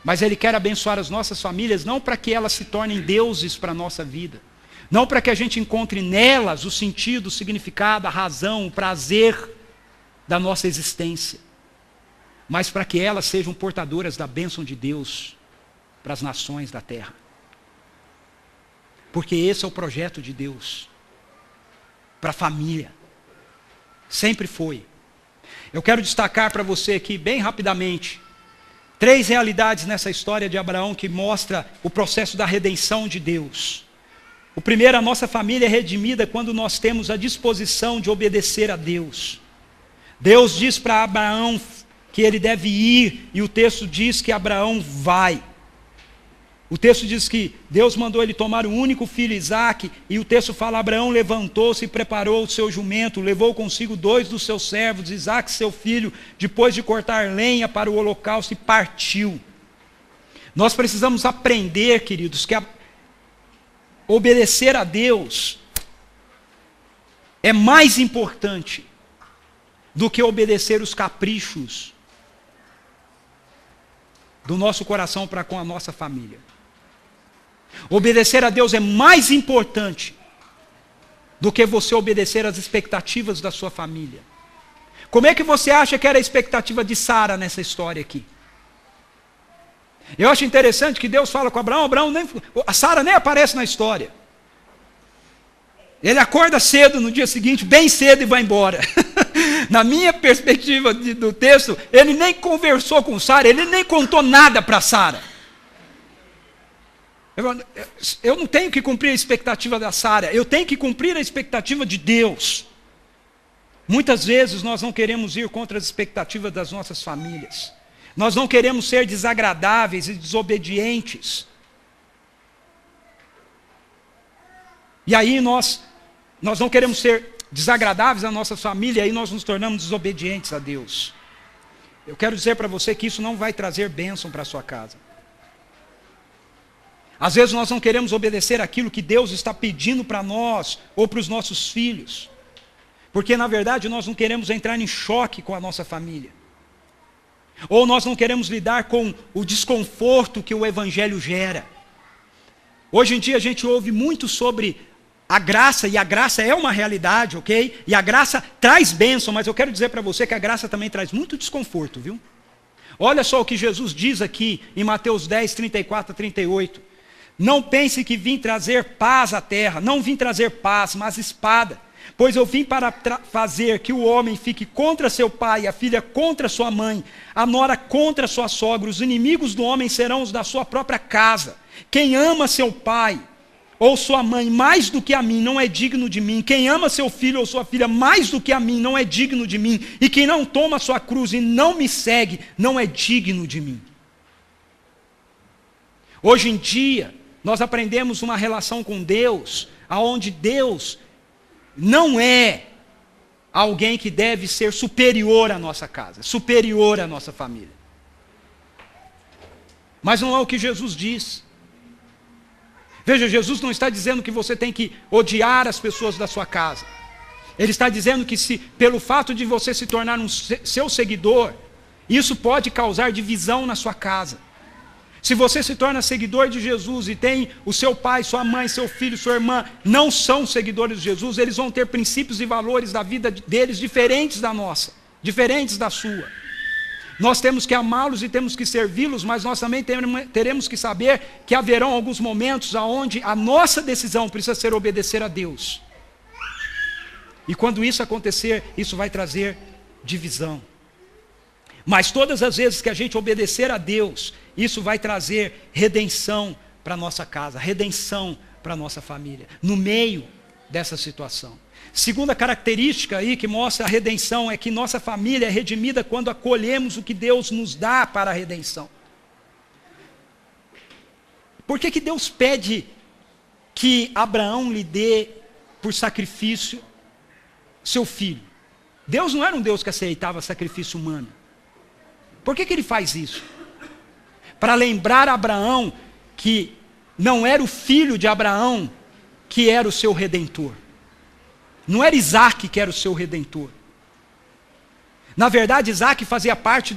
mas Ele quer abençoar as nossas famílias não para que elas se tornem deuses para a nossa vida, não para que a gente encontre nelas o sentido, o significado, a razão, o prazer da nossa existência, mas para que elas sejam portadoras da bênção de Deus para as nações da terra. Porque esse é o projeto de Deus para a família. Sempre foi. Eu quero destacar para você aqui, bem rapidamente, 3 realidades nessa história de Abraão que mostra o processo da redenção de Deus. O primeiro, a nossa família é redimida quando nós temos a disposição de obedecer a Deus. Deus diz para Abraão que ele deve ir, e o texto diz que Abraão vai. O texto diz que Deus mandou ele tomar o único filho Isaque, e o texto fala: Abraão levantou-se e preparou o seu jumento, levou consigo 2 dos seus servos, Isaque seu filho, depois de cortar lenha para o holocausto, e partiu. Nós precisamos aprender, queridos, que obedecer a Deus é mais importante do que obedecer os caprichos do nosso coração para com a nossa família. Obedecer a Deus é mais importante do que você obedecer às expectativas da sua família. Como é que você acha que era a expectativa de Sara nessa história aqui? Eu acho interessante que Deus fala com Abraão, a Sara nem aparece na história. Ele acorda cedo no dia seguinte, bem cedo, e vai embora. Na minha perspectiva do texto, ele nem conversou com Sara, ele nem contou nada para Sara. Eu não tenho que cumprir a expectativa da Sara, eu tenho que cumprir a expectativa de Deus. Muitas vezes nós não queremos ir contra as expectativas das nossas famílias. Nós não queremos ser desagradáveis e desobedientes. E aí nós não queremos ser desagradáveis à nossa família, e aí nós nos tornamos desobedientes a Deus. Eu quero dizer para você que isso não vai trazer bênção para a sua casa. Às vezes nós não queremos obedecer aquilo que Deus está pedindo para nós, ou para os nossos filhos, Porque na verdade nós não queremos entrar em choque com a nossa família. Ou nós não queremos lidar com o desconforto que o Evangelho gera. Hoje em dia a gente ouve muito sobre a graça, e a graça é uma realidade, ok? E a graça traz bênção, mas eu quero dizer para você que a graça também traz muito desconforto, viu? Olha só o que Jesus diz aqui em Mateus 10, 34 a 38. Não pense que vim trazer paz à terra, não vim trazer paz, mas espada. Pois eu vim para fazer que o homem fique contra seu pai, a filha contra sua mãe, a nora contra sua sogra. Os inimigos do homem serão os da sua própria casa. Quem ama seu pai ou sua mãe mais do que a mim não é digno de mim. Quem ama seu filho ou sua filha mais do que a mim não é digno de mim. E quem não toma sua cruz e não me segue não é digno de mim. Hoje em dia, nós aprendemos uma relação com Deus, aonde Deus não é alguém que deve ser superior à nossa casa, superior à nossa família. Mas não é o que Jesus diz. Veja, Jesus não está dizendo que você tem que odiar as pessoas da sua casa. Ele está dizendo que se, pelo fato de você se tornar seu seguidor, isso pode causar divisão na sua casa. Se você se torna seguidor de Jesus e tem o seu pai, sua mãe, seu filho, sua irmã, não são seguidores de Jesus, eles vão ter princípios e valores da vida deles diferentes da nossa, diferentes da sua. Nós temos que amá-los e temos que servi-los, mas nós também teremos que saber que haverão alguns momentos onde a nossa decisão precisa ser obedecer a Deus. E quando isso acontecer, isso vai trazer divisão. Mas todas as vezes que a gente obedecer a Deus, isso vai trazer redenção para a nossa casa, redenção para a nossa família, no meio dessa situação. Segunda característica aí que mostra a redenção é que nossa família é redimida quando acolhemos o que Deus nos dá para a redenção. Por que Deus pede que Abraão lhe dê por sacrifício seu filho? Deus não era um Deus que aceitava sacrifício humano. Por que ele faz isso? Para lembrar a Abraão que não era o filho de Abraão que era o seu redentor. Não era Isaac que era o seu redentor. Na verdade, Isaac fazia parte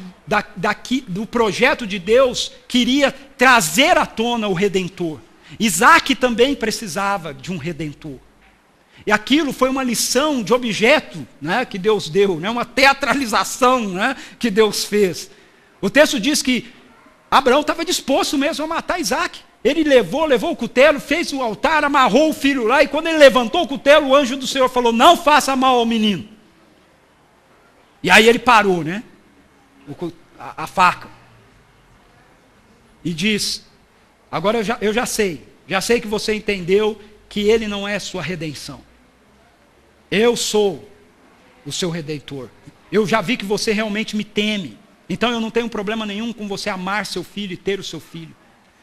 do projeto de Deus, que iria trazer à tona o redentor. Isaac também precisava de um redentor. E aquilo foi uma lição de objeto, né, que Deus deu, né, uma teatralização, né, que Deus fez. O texto diz que Abraão estava disposto mesmo a matar Isaac. Ele levou o cutelo, fez o altar, amarrou o filho lá, e quando ele levantou o cutelo, o anjo do Senhor falou: não faça mal ao menino. E aí ele parou, né? A faca. E diz: agora eu já sei que você entendeu que ele não é sua redenção. Eu sou o seu redentor. Eu já vi que você realmente me teme. Então eu não tenho problema nenhum com você amar seu filho e ter o seu filho.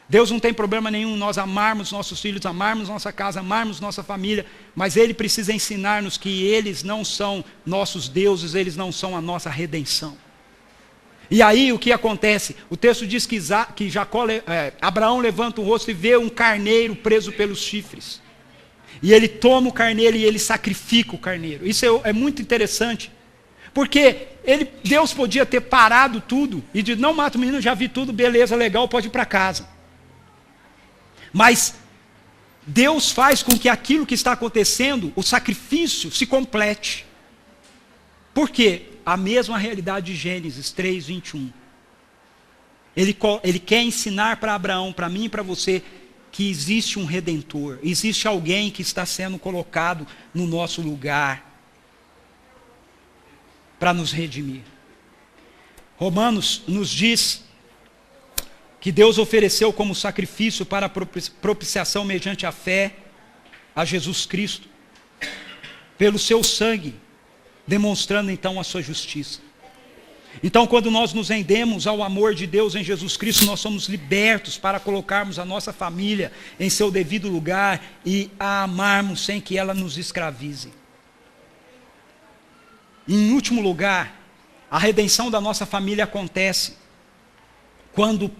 Deus não tem problema nenhum nós amarmos nossos filhos, amarmos nossa casa, amarmos nossa família, mas Ele precisa ensinar-nos que eles não são nossos deuses, eles não são a nossa redenção. E aí o que acontece? O texto diz que Abraão levanta o rosto e vê um carneiro preso pelos chifres. E ele toma o carneiro e ele sacrifica o carneiro. Isso é muito interessante. Porque Deus podia ter parado tudo e dito: não mata o menino, já vi tudo, beleza, legal, pode ir para casa. Mas Deus faz com que aquilo que está acontecendo, o sacrifício, se complete. Por quê? A mesma realidade de Gênesis 3, 21. Ele quer ensinar para Abraão, para mim e para você, que existe um redentor, existe alguém que está sendo colocado no nosso lugar para nos redimir. Romanos nos diz que Deus ofereceu como sacrifício para a propiciação mediante a fé a Jesus Cristo, pelo seu sangue, demonstrando então a sua justiça. Então, quando nós nos rendemos ao amor de Deus em Jesus Cristo, nós somos libertos para colocarmos a nossa família em seu devido lugar e a amarmos sem que ela nos escravize. Em último lugar, a redenção da nossa família acontece quando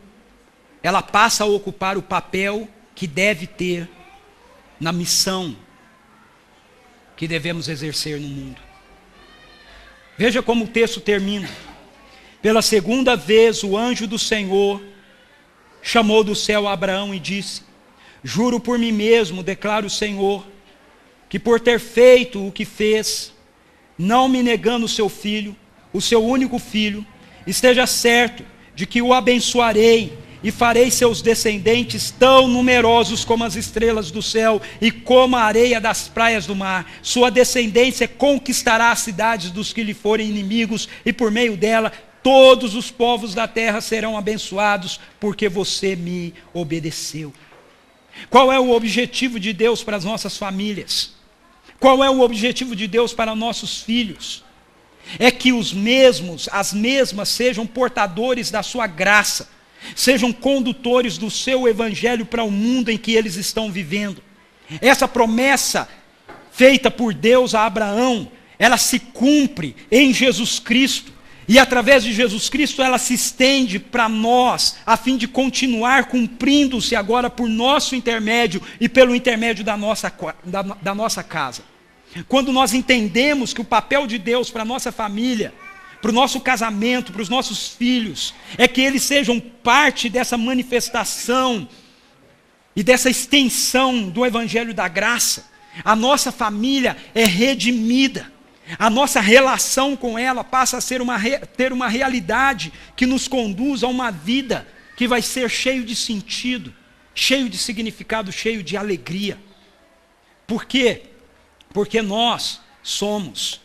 ela passa a ocupar o papel que deve ter na missão que devemos exercer no mundo. Veja como o texto termina. Pela segunda vez o anjo do Senhor chamou do céu a Abraão e disse: juro por mim mesmo, declara o Senhor, que por ter feito o que fez, não me negando o seu filho, o seu único filho, esteja certo de que o abençoarei e farei seus descendentes tão numerosos como as estrelas do céu e como a areia das praias do mar. Sua descendência conquistará as cidades dos que lhe forem inimigos, e por meio dela todos os povos da terra serão abençoados, porque você me obedeceu. Qual é o objetivo de Deus para as nossas famílias? Qual é o objetivo de Deus para nossos filhos? É que as mesmas sejam portadores da sua graça, sejam condutores do seu evangelho para o mundo em que eles estão vivendo. Essa promessa feita por Deus a Abraão, ela se cumpre em Jesus Cristo. E através de Jesus Cristo ela se estende para nós, a fim de continuar cumprindo-se agora por nosso intermédio e pelo intermédio da nossa casa. Quando nós entendemos que o papel de Deus para a nossa família, para o nosso casamento, para os nossos filhos, é que eles sejam parte dessa manifestação e dessa extensão do Evangelho da Graça, a nossa família é redimida. A nossa relação com ela passa a ser ter uma realidade que nos conduz a uma vida que vai ser cheio de sentido, cheio de significado, cheio de alegria. Por quê? Porque nós somos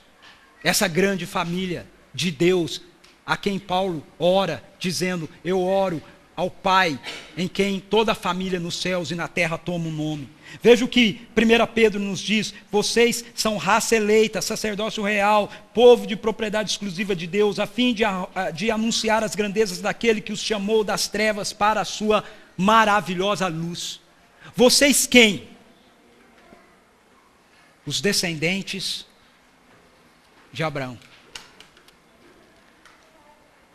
essa grande família de Deus, a quem Paulo ora, dizendo: eu oro ao Pai, em quem toda a família nos céus e na terra toma um nome. Veja o que 1 Pedro nos diz: vocês são raça eleita, sacerdócio real, povo de propriedade exclusiva de Deus, a fim de anunciar as grandezas daquele que os chamou das trevas para a sua maravilhosa luz. Vocês quem? Os descendentes de Abraão.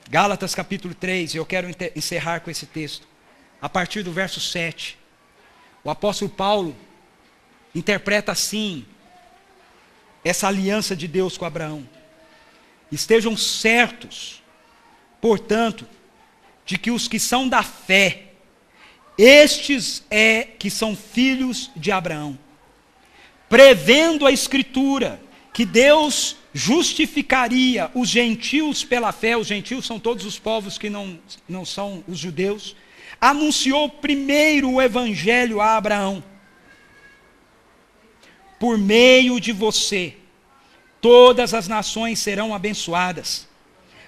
Gálatas capítulo 3, eu quero encerrar com esse texto. A partir do verso 7, o apóstolo Paulo interpreta assim essa aliança de Deus com Abraão. Estejam certos, portanto, de que os que são da fé, estes é que são filhos de Abraão. Prevendo a Escritura que Deus justificaria os gentios pela fé, os gentios são todos os povos que não são os judeus, anunciou primeiro o evangelho a Abraão: por meio de você, todas as nações serão abençoadas.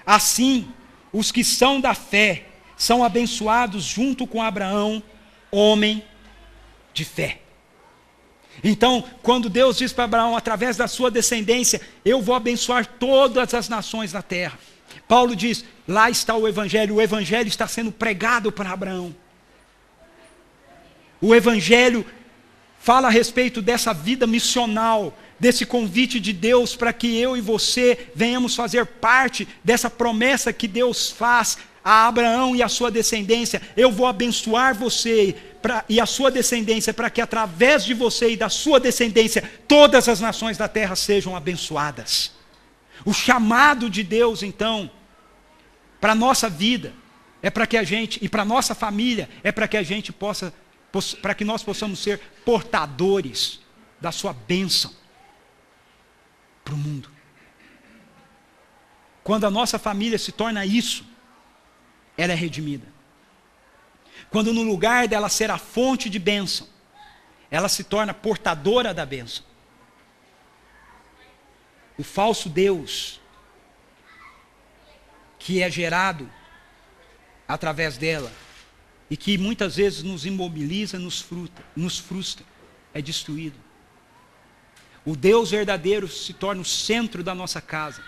Assim, os que são da fé são abençoados junto com Abraão, homem de fé. Então, quando Deus diz para Abraão: através da sua descendência, eu vou abençoar todas as nações da terra. Paulo diz: lá está o evangelho está sendo pregado para Abraão. O evangelho fala a respeito dessa vida missional, desse convite de Deus para que eu e você venhamos fazer parte dessa promessa que Deus faz a Abraão e a sua descendência: eu vou abençoar você e a sua descendência, para que através de você e da sua descendência, todas as nações da terra sejam abençoadas. O chamado de Deus, então, para a nossa vida, é para que a gente, e para a nossa família, é para que a gente para que nós possamos ser portadores da sua bênção para o mundo. Quando a nossa família se torna isso, ela é redimida. Quando no lugar dela ser a fonte de bênção, ela se torna portadora da bênção. O falso Deus, que é gerado através dela, e que muitas vezes nos imobiliza, nos frustra, é destruído. O Deus verdadeiro se torna o centro da nossa casa,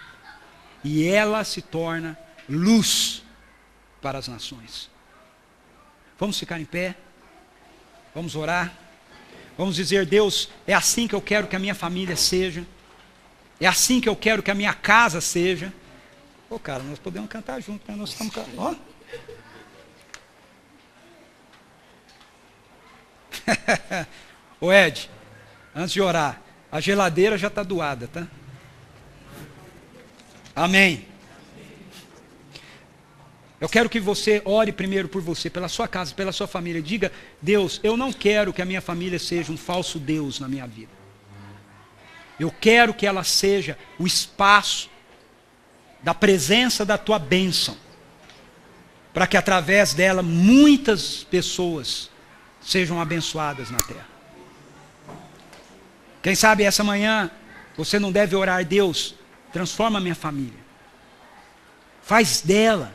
e ela se torna luz para as nações. Vamos ficar em pé, vamos orar, vamos dizer: Deus, é assim que eu quero que a minha família seja, é assim que eu quero que a minha casa seja. Pô, cara, nós podemos cantar junto, né? Nós estamos cantando, ó. Ô Ed, antes de orar, a geladeira já está doada, tá? Amém. Eu quero que você ore primeiro por você, pela sua casa, pela sua família. Diga: Deus, eu não quero que a minha família seja um falso Deus na minha vida. Eu quero que ela seja o espaço da presença da tua bênção, para que através dela muitas pessoas sejam abençoadas na terra. Quem sabe essa manhã você não deve orar: Deus, transforma a minha família. Faz dela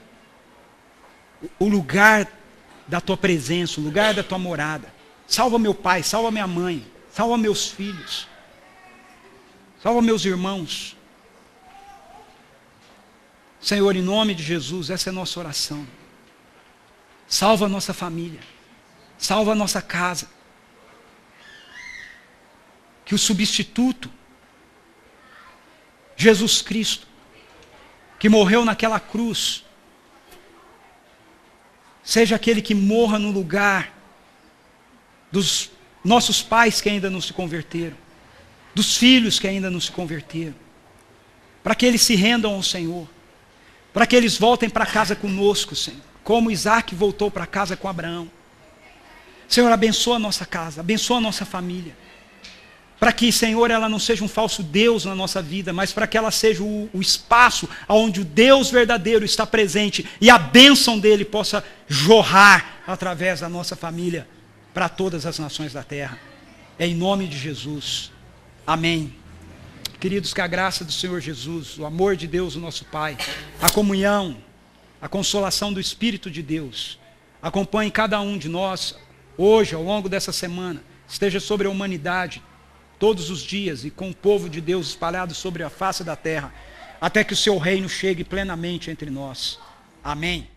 o lugar da tua presença, o lugar da tua morada. Salva meu pai, salva minha mãe, salva meus filhos, salva meus irmãos. Senhor, em nome de Jesus, essa é a nossa oração. Salva a nossa família, salva a nossa casa. Que o substituto, Jesus Cristo, que morreu naquela cruz, seja aquele que morra no lugar dos nossos pais que ainda não se converteram, dos filhos que ainda não se converteram, para que eles se rendam ao Senhor, para que eles voltem para casa conosco, Senhor, como Isaac voltou para casa com Abraão. Senhor, abençoa a nossa casa, abençoa a nossa família, para que, Senhor, ela não seja um falso Deus na nossa vida, mas para que ela seja o espaço onde o Deus verdadeiro está presente e a bênção dele possa jorrar através da nossa família para todas as nações da terra. É em nome de Jesus. Amém. Queridos, que a graça do Senhor Jesus, o amor de Deus, o nosso Pai, a comunhão, a consolação do Espírito de Deus, acompanhe cada um de nós hoje, ao longo dessa semana, esteja sobre a humanidade, todos os dias, e com o povo de Deus espalhado sobre a face da terra, até que o seu reino chegue plenamente entre nós. Amém.